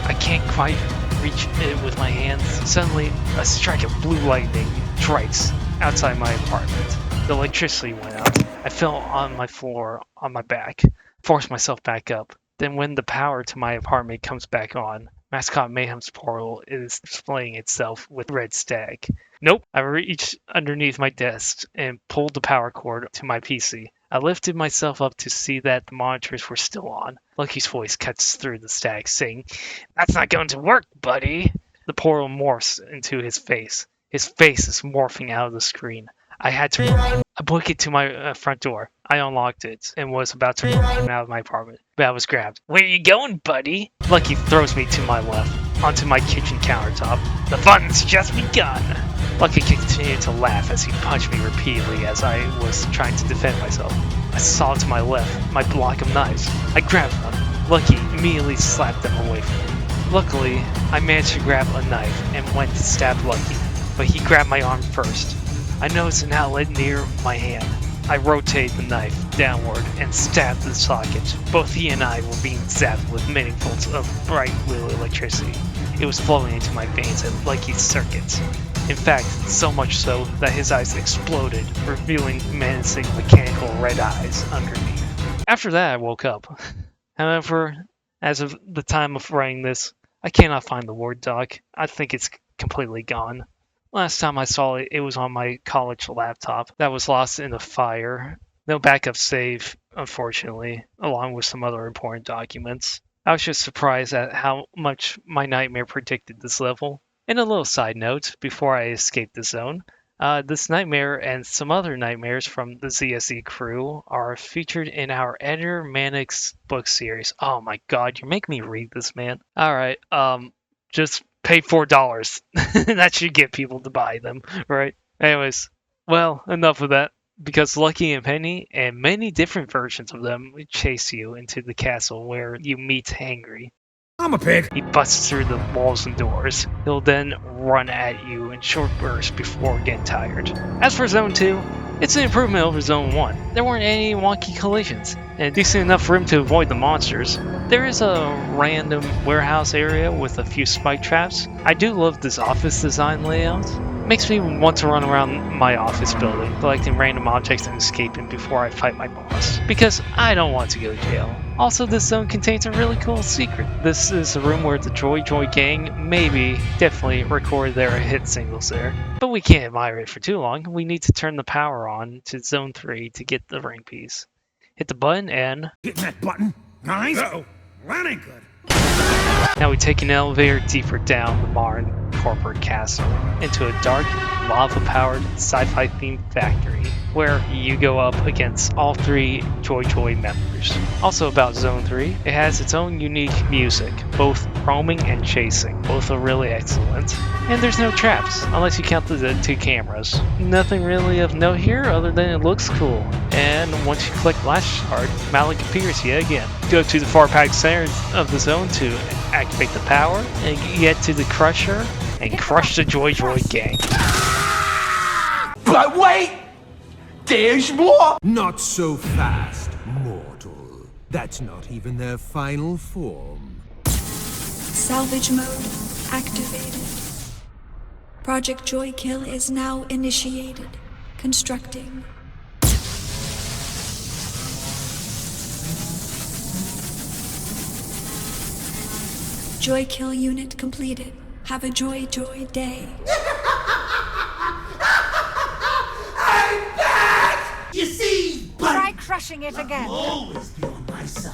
I can't quite reach it with my hands. Suddenly, a strike of blue lightning strikes outside my apartment. The electricity went out. I fell on my floor on my back, forced myself back up. Then when the power to my apartment comes back on, Mascot Mayhem's portal is displaying itself with red stag. Nope. I reached underneath my desk and pulled the power cord to my PC. I lifted myself up to see that the monitors were still on. Lucky's voice cuts through the stag, saying, "That's not going to work, buddy." The portal morphs into his face. His face is morphing out of the screen. I had to run. I booked it to my front door. I unlocked it and was about to run out of my apartment, but I was grabbed. "Where are you going, buddy?" Lucky throws me to my left, onto my kitchen countertop. "The fun's just begun." Lucky continued to laugh as he punched me repeatedly as I was trying to defend myself. I saw to my left my block of knives. I grabbed one. Lucky immediately slapped them away from me. Luckily, I managed to grab a knife and went to stab Lucky, but he grabbed my arm first. I noticed an outlet near my hand. I rotated the knife downward and stabbed the socket. Both he and I were being zapped with many volts of bright blue electricity. It was flowing into my veins at Lucky's circuits. In fact, so much so that his eyes exploded, revealing menacing mechanical red eyes underneath. After that, I woke up. However, as of the time of writing this, I cannot find the Word doc. I think it's completely gone. Last time I saw it, it was on my college laptop that was lost in a fire. No backup save, unfortunately, along with some other important documents. I was just surprised at how much my nightmare predicted this level. And a little side note, before I escaped the zone, this nightmare and some other nightmares from the ZSE crew are featured in our Editor Manic's book series. Oh my god, you're making me read this, man. Alright, just pay $4. That should get people to buy them, right? Anyways, well, enough of that. Because Lucky and Penny, and many different versions of them, chase you into the castle where you meet Hangry. I'm a pig. He busts through the walls and doors. He'll then run at you in short bursts before getting tired. As for Zone 2, it's an improvement over Zone 1. There weren't any wonky collisions, and decent enough room to avoid the monsters. There is a random warehouse area with a few spike traps. I do love this office design layout. Makes me want to run around my office building, collecting random objects and escaping before I fight my boss. Because I don't want to go to jail. Also, this zone contains a really cool secret. This is a room where the Joy Joy gang definitely recorded their hit singles there. But we can't admire it for too long. We need to turn the power on to Zone 3 to get the ring piece. Hit the button and... Hitting that button, guys? Uh-oh, that ain't good. Now we take an elevator deeper down the Marn corporate castle into a dark, lava-powered, sci-fi themed factory where you go up against all 3 Joy Joy members. Also about Zone 3, it has its own unique music, both roaming and chasing. Both are really excellent. And there's no traps, unless you count the 2 cameras. Nothing really of note here other than it looks cool. And once you click Last Shard, Malik appears yet again. Go to the far back center of the zone to activate the power, and get to the Crusher, and crush the Joy Joy gang. But wait! There's more! Not so fast, mortal. That's not even their final form. Salvage mode activated. Project Joy Kill is now initiated. Constructing. Joy Kill unit completed. Have a Joy Joy day. I'm back! You see, buddy? Try crushing it again. I'll always be on my side.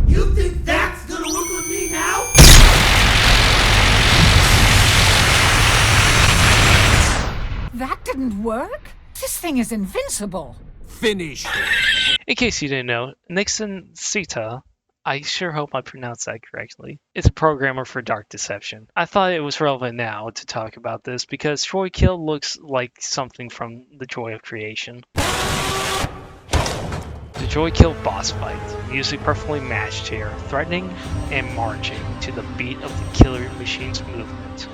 You think that's gonna work with me now? That didn't work. This thing is invincible. Finish. In case you didn't know, Nixon Sita, I sure hope I pronounced that correctly, is a programmer for Dark Deception. I thought it was relevant now to talk about this because Joy Kill looks like something from the Joy of Creation. The Joy Kill boss fight, music perfectly matched here, threatening and marching to the beat of the killer machine's movement.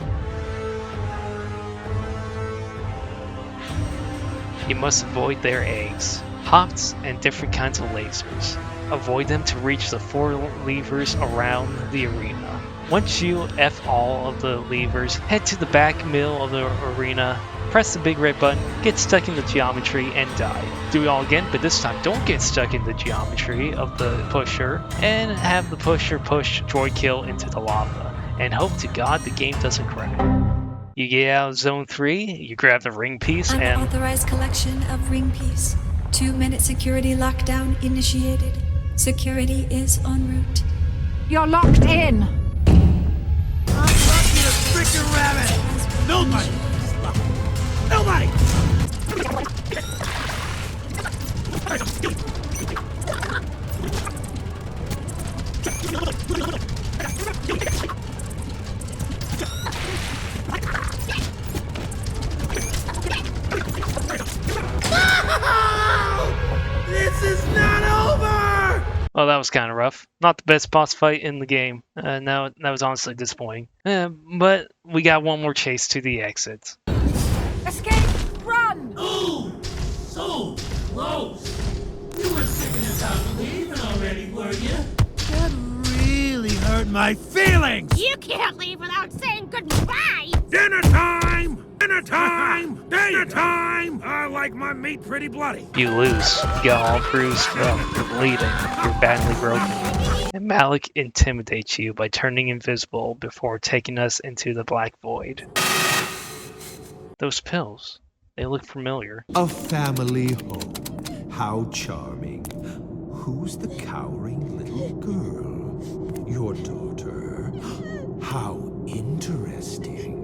You must avoid their eggs, hops, and different kinds of lasers. Avoid them to reach the 4 levers around the arena. Once you F all of the levers, head to the back middle of the arena, press the big red button, get stuck in the geometry, and die. Do it all again, but this time don't get stuck in the geometry of the pusher, and have the pusher push Joy Kill into the lava, and hope to God the game doesn't crash. You get out of Zone 3, you grab the ring piece, and... Unauthorized collection of ring piece. 2-minute security lockdown initiated. Security is en route. You're locked in. I'm lucky to frickin' rabbit! Nobody! Nobody! This is not over! Well, that was kind of rough. Not the best boss fight in the game. No, that was honestly disappointing. But we got one more chase to the exit. Escape! Run! Ooh! So close! You were sick enough out to leaving already, were you? That really hurt my feelings! You can't leave without saying goodbye! Dinner time! Dinner time! Dinner time! I like my meat pretty bloody. You lose. You get all bruised up. You're bleeding. You're badly broken. And Malik intimidates you by turning invisible before taking us into the Black Void. Those pills. They look familiar. A family home. How charming. Who's the cowering little girl? Your daughter. How interesting.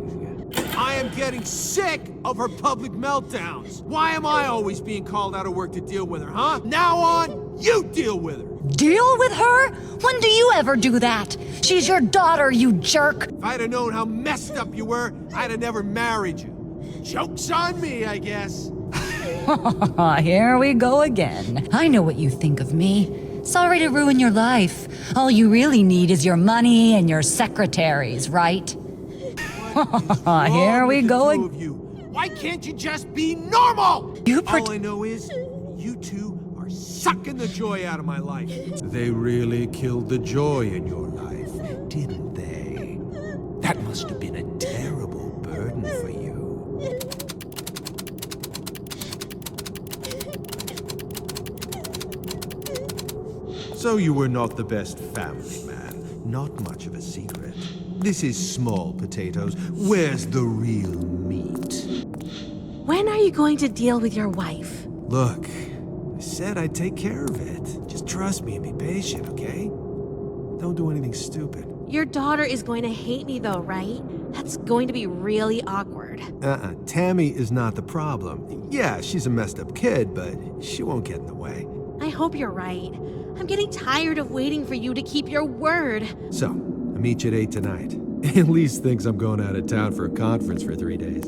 I am getting sick of her public meltdowns. Why am I always being called out of work to deal with her, huh? Now on, you deal with her. Deal with her? When do you ever do that? She's your daughter, you jerk. If I'd have known how messed up you were, I'd have never married you. Joke's on me, I guess. Here we go again. I know what you think of me. Sorry to ruin your life. All you really need is your money and your secretaries, right? Here we go again. Why can't you just be normal? All I know is you two are sucking the joy out of my life. They really killed the joy in your life, didn't they? That must have been a terrible burn. So you were not the best family man. Not much of a secret. This is small potatoes. Where's the real meat? When are you going to deal with your wife? Look, I said I'd take care of it. Just trust me and be patient, okay? Don't do anything stupid. Your daughter is going to hate me though, right? That's going to be really awkward. Tammy is not the problem. Yeah, she's a messed up kid, but she won't get in the way. I hope you're right. I'm getting tired of waiting for you to keep your word. So, I'll meet you at 8 tonight. Elise thinks I'm going out of town for a conference for 3 days.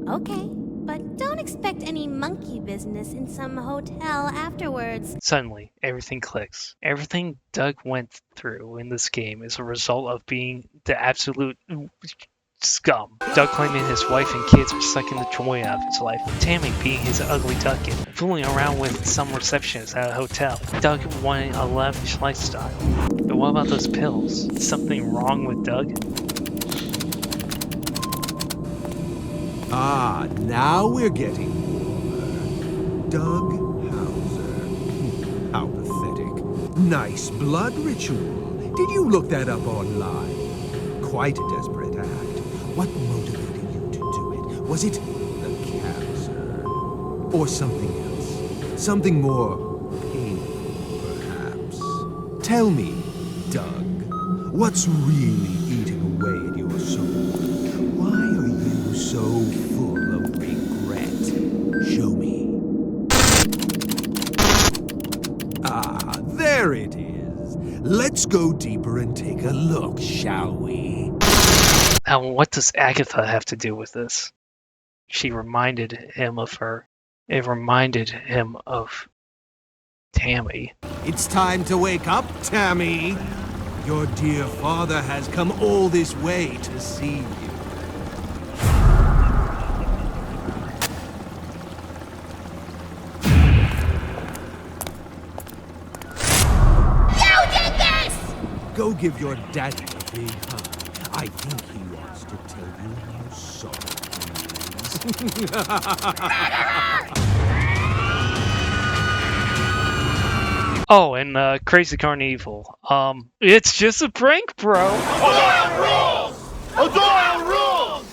Okay, but don't expect any monkey business in some hotel afterwards. Suddenly, everything clicks. Everything Doug went through in this game is a result of being the absolute scum. Doug claiming his wife and kids were sucking the joy out of his life. Tammy being his ugly ducking, fooling around with some receptionist at a hotel. Doug wanting a lavish lifestyle. But what about those pills? Is something wrong with Doug? Ah, now we're getting warmer. Doug Hauser. How pathetic. Nice blood ritual. Did you look that up online? Quite a desperate act. What motivated you to do it? Was it the cancer? Or something else? Something more painful, perhaps? Tell me, Doug, what's really eating away at your soul? Why are you so full of regret? Show me. Ah, there it is. Let's go deeper and take a look, shall we? Now, what does Agatha have to do with this? She reminded him of her. It reminded him of Tammy. It's time to wake up, Tammy. Your dear father has come all this way to see you. You did this! Go give your daddy a big hug. I think he wants to tell you how sorry he is. Oh, and Crazy Carnival. It's just a prank, bro. O'Doyle rules! O'Doyle rules!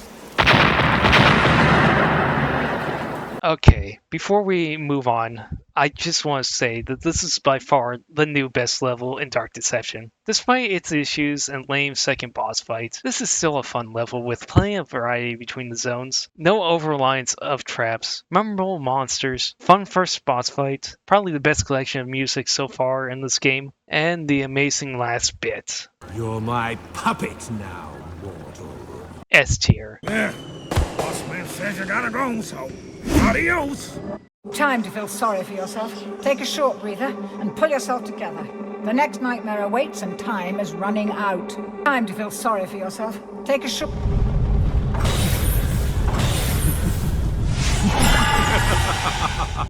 Okay, before we move on, I just want to say that this is by far the new best level in Dark Deception. Despite its issues and lame second boss fights, this is still a fun level with plenty of variety between the zones, no overreliance of traps, memorable monsters, fun first boss fight, probably the best collection of music so far in this game, and the amazing last bit. You're my puppet now, mortal. S tier. Boss man says you gotta go, so adios! Time to feel sorry for yourself. Take a short breather and pull yourself together. The next nightmare awaits and time is running out. Time to feel sorry for yourself. Take a short...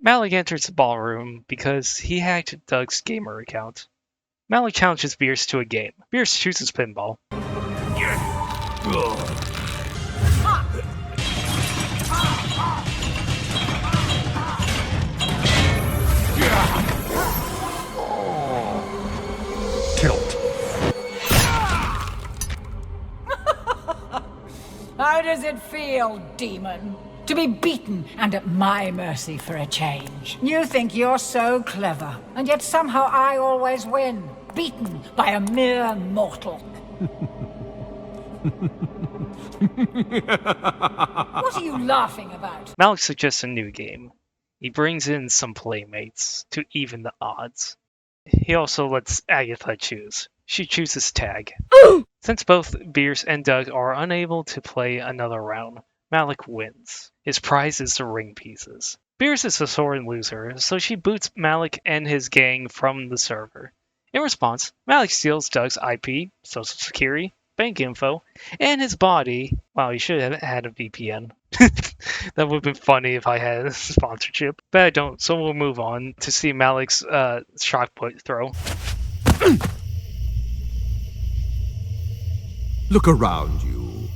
Malik enters the ballroom because he hacked Doug's gamer account. Malik challenges Beers to a game. Beers chooses pinball. Killed. How does it feel, demon? To be beaten and at my mercy for a change. You think you're so clever, and yet somehow I always win. Beaten by a mere mortal. What are you laughing about? Malik suggests a new game. He brings in some playmates to even the odds. He also lets Agatha choose. She chooses tag. Since both Beers and Doug are unable to play another round, Malik wins. His prize is the ring pieces. Beers is a sore loser, so she boots Malik and his gang from the server. In response, Malik steals Doug's IP, social security, bank info, and his body. Wow, he should have had a VPN. That would have been funny if I had a sponsorship. But I don't, so we'll move on to see Malik's shock put throw. Look around you.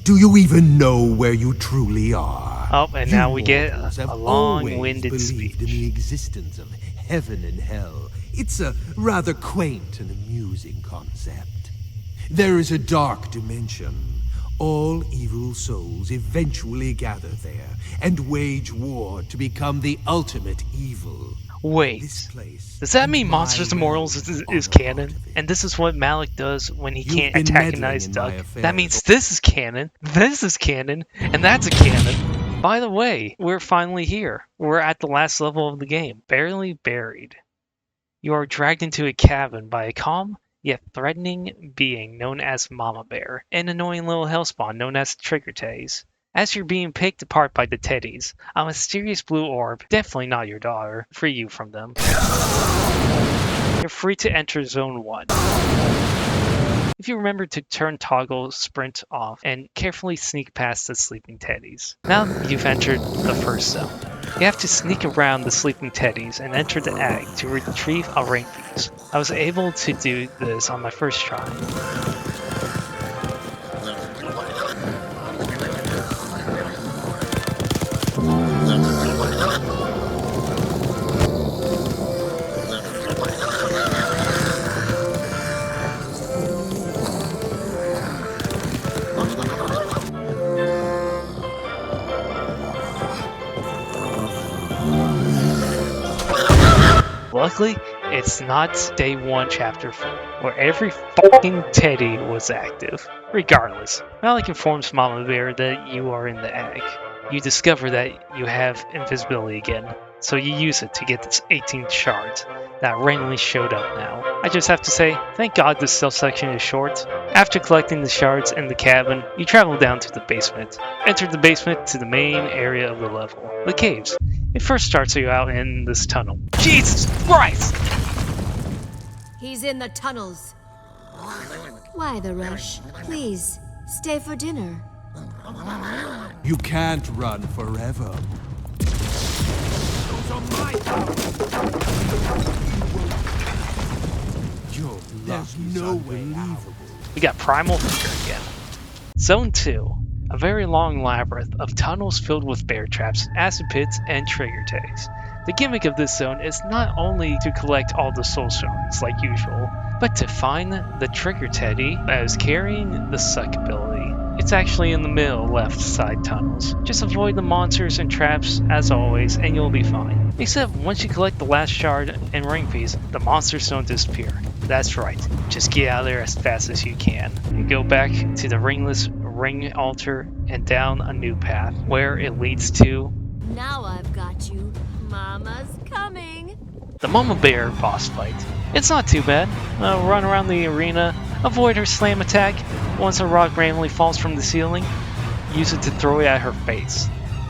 Do you even know where you truly are? Oh, and now we get mortals have a always long-winded believed in speech. the existence of heaven and hell. It's a rather quaint and amusing concept. There is a dark dimension. All evil souls eventually gather there and wage war to become the ultimate evil. Wait, does that mean Monsters Immortals is canon? And this is what Malik does when he can't been attack a meddling nice in duck? my affairs. That means this is canon, and that's a canon. By the way, we're finally here. We're at the last level of the game, barely buried. You are dragged into a cabin by a calm yet threatening being known as Mama Bear, an annoying little hellspawn known as Trigger Tays. As you're being picked apart by the teddies, a mysterious blue orb, definitely not your daughter, free you from them. You're free to enter Zone 1. If you remember to turn toggle sprint off and carefully sneak past the sleeping teddies. Now you've entered the first zone. You have to sneak around the sleeping teddies and enter the egg to retrieve a ring piece. I was able to do this on my first try. Luckily, it's not day 1 chapter 4, where every fucking teddy was active. Regardless, Malik informs Mama Bear that you are in the egg. You discover that you have invisibility again, so you use it to get this 18th shard that randomly showed up now. I just have to say, thank God this stealth section is short. After collecting the shards in the cabin, you travel down to the basement. Enter the basement to the main area of the level, the caves. It first starts you out in this tunnel. Jesus Christ! He's in the tunnels. Why the rush? Please, stay for dinner. You can't run forever. Those are my Your luck is unbelievable. We got Primal Fear again. Zone 2. A very long labyrinth of tunnels filled with bear traps, acid pits, and trigger tags. The gimmick of this zone is not only to collect all the soul shards like usual, but to find the trigger teddy that is carrying the suck ability. It's actually in the middle left side tunnels. Just avoid the monsters and traps as always and you'll be fine. Except once you collect the last shard and ring piece, the monsters don't disappear. That's right, just get out of there as fast as you can. You go back to the ringless ring altar and down a new path where it leads to Now I've got you. Mama's coming. the Mama Bear boss fight. It's not too bad. Run around the arena, avoid her slam attack. Once a rock randomly falls from the ceiling, use it to throw it at her face.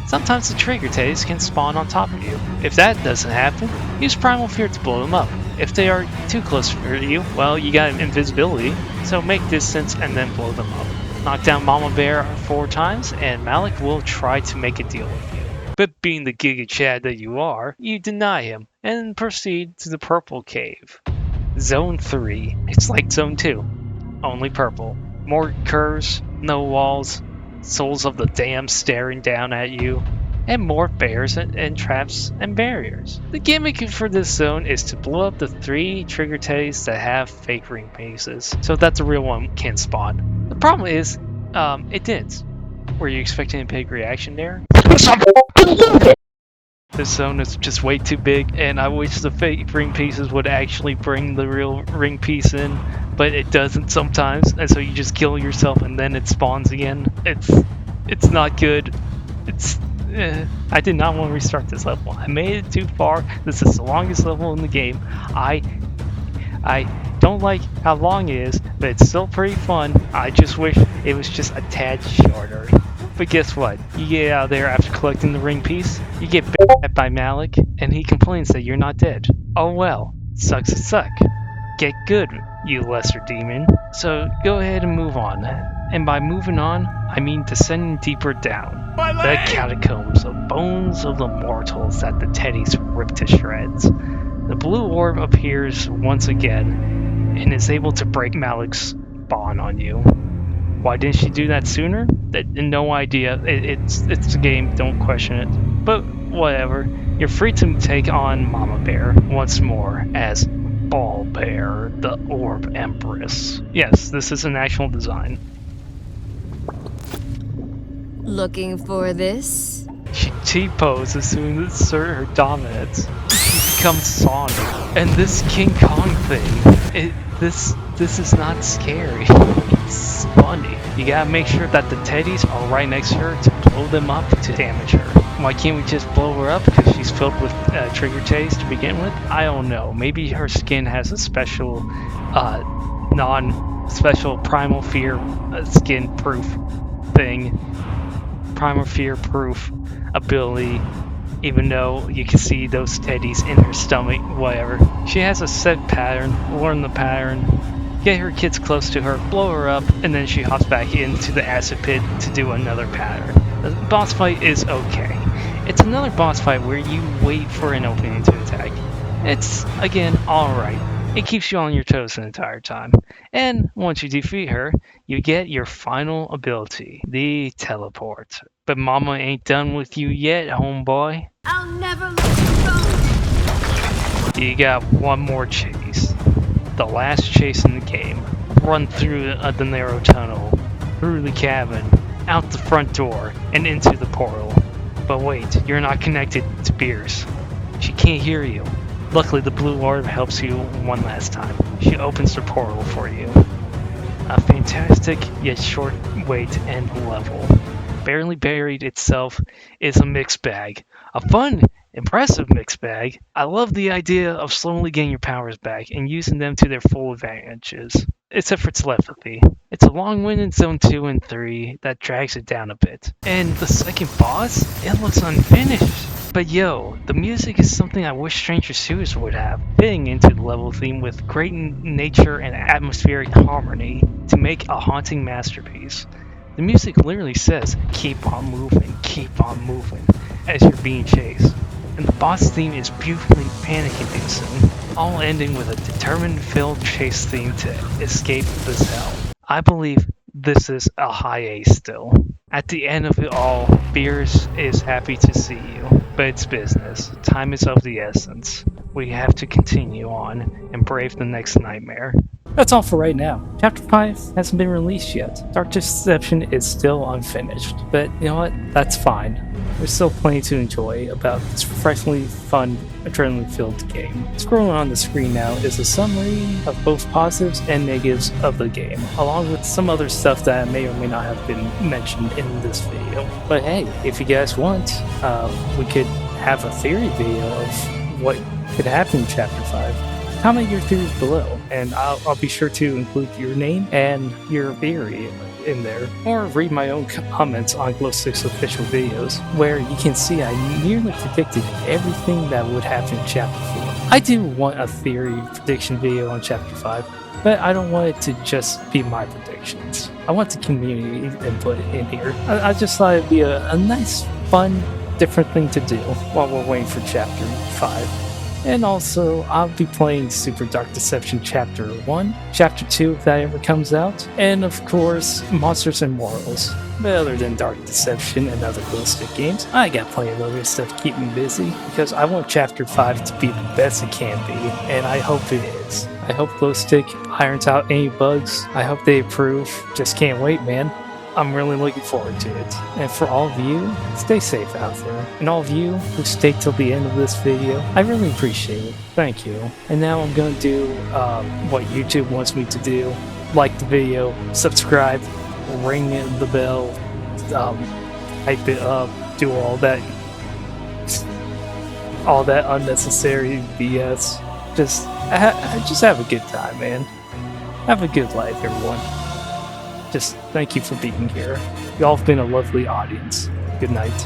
Sometimes the trigger tays can spawn on top of you. If that doesn't happen, use Primal Fear to blow them up. If they are too close for you, well, you got invisibility, so make distance and then blow them up. Knock down Mama Bear 4 times, and Malik will try to make a deal with you. But being the Giga Chad that you are, you deny him, and proceed to the Purple Cave. Zone 3. It's like Zone 2, only purple. More curves, no walls, souls of the damned staring down at you, and more bears and traps and barriers. The gimmick for this zone is to blow up the 3 trigger teddies that have fake ring pieces, so that the real one can spawn. The problem is, it didn't. Were you expecting a big reaction there? This zone is just way too big, and I wish the fake ring pieces would actually bring the real ring piece in, but it doesn't sometimes, and so you just kill yourself and then it spawns again. It's not good. I did not want to restart this level. I made it too far. This is the longest level in the game. I don't like how long it is, but it's still pretty fun. I just wish it was just a tad shorter. But guess what? You get out of there after collecting the ring piece, you get bit by Malik, and he complains that you're not dead. Oh well, sucks to suck. Get good, you lesser demon. So go ahead and move on. And by moving on, I mean descending deeper down. The catacombs of bones of the mortals that the teddies rip to shreds. The blue orb appears once again and is able to break Malik's bond on you. Why didn't she do that sooner? No idea. It's a game. Don't question it. But whatever. You're free to take on Mama Bear once more as Ball Bear, the Orb Empress. Yes, this is an actual design. Looking for this? She T-poses as soon as assert her dominance. She becomes Sonic. And this King Kong thing, this is not scary. It's funny. You gotta make sure that the teddies are right next to her to blow them up to damage her. Why can't we just blow her up? Because she's filled with trigger teddies to begin with? I don't know. Maybe her skin has a special, non-special primal fear skin proof thing. Primal fear proof ability, even though you can see those teddies in her stomach, whatever. She has a set pattern, learn the pattern, get her kids close to her, blow her up, and then she hops back into the acid pit to do another pattern. The boss fight is okay. It's another boss fight where you wait for an opening to attack. It's, again, alright. It keeps you on your toes the entire time. And once you defeat her, you get your final ability, the teleport. But Mama ain't done with you yet, homeboy. I'll never let you go! You got one more chase. The last chase in the game. Run through the narrow tunnel, through the cabin, out the front door, and into the portal. But wait, you're not connected to Beers. She can't hear you. Luckily, the blue orb helps you one last time. She opens the portal for you. A fantastic yet short way to end the level. Barely Buried itself is a mixed bag. A fun, impressive mixed bag. I love the idea of slowly getting your powers back and using them to their full advantages. Except for telepathy. It's a long-winded Zone 2 and 3 that drags it down a bit. And the second boss? It looks unfinished. But yo, the music is something I wish Stranger Series would have, fitting into the level theme with great nature and atmospheric harmony to make a haunting masterpiece. The music literally says, keep on moving, as you're being chased. And the boss theme is beautifully panic-inducing, all ending with a determined filled chase theme to escape this hell. I believe this is a high A still. At the end of it all, Beers is happy to see you, but it's business. Time is of the essence. We have to continue on and brave the next nightmare. That's all for right now. Chapter 5 hasn't been released yet. Dark Deception is still unfinished, but you know what? That's fine. There's still plenty to enjoy about this refreshingly fun, adrenaline-filled game. Scrolling on the screen now is a summary of both positives and negatives of the game, along with some other stuff that may or may not have been mentioned in this video. But hey, if you guys want, we could have a theory video of what could happen in Chapter 5. Comment your theories below, and I'll be sure to include your name and your theory in there, or read my own comments on Glow6's official videos, where you can see I nearly predicted everything that would happen in Chapter 4. I do want a theory prediction video on Chapter 5, but I don't want it to just be my predictions. I want the community input in here. I just thought it'd be a nice, fun, different thing to do while we're waiting for Chapter 5. And also, I'll be playing Super Dark Deception Chapter 1, Chapter 2 if that ever comes out, and of course, Monsters and Mortals. But other than Dark Deception and other Glowstick games, I got plenty of other stuff to keep me busy, because I want Chapter 5 to be the best it can be, and I hope it is. I hope Glowstick irons out any bugs. I hope they approve. Just can't wait, man. I'm really looking forward to it. And for all of you, stay safe out there. And all of you who stayed till the end of this video, I really appreciate it. Thank you. And now I'm going to do what YouTube wants me to do. Like the video, subscribe, ring the bell, hype it up, do all that unnecessary BS. Just have a good time, man. Have a good life, everyone. Just thank you for being here. Y'all have been a lovely audience. Good night.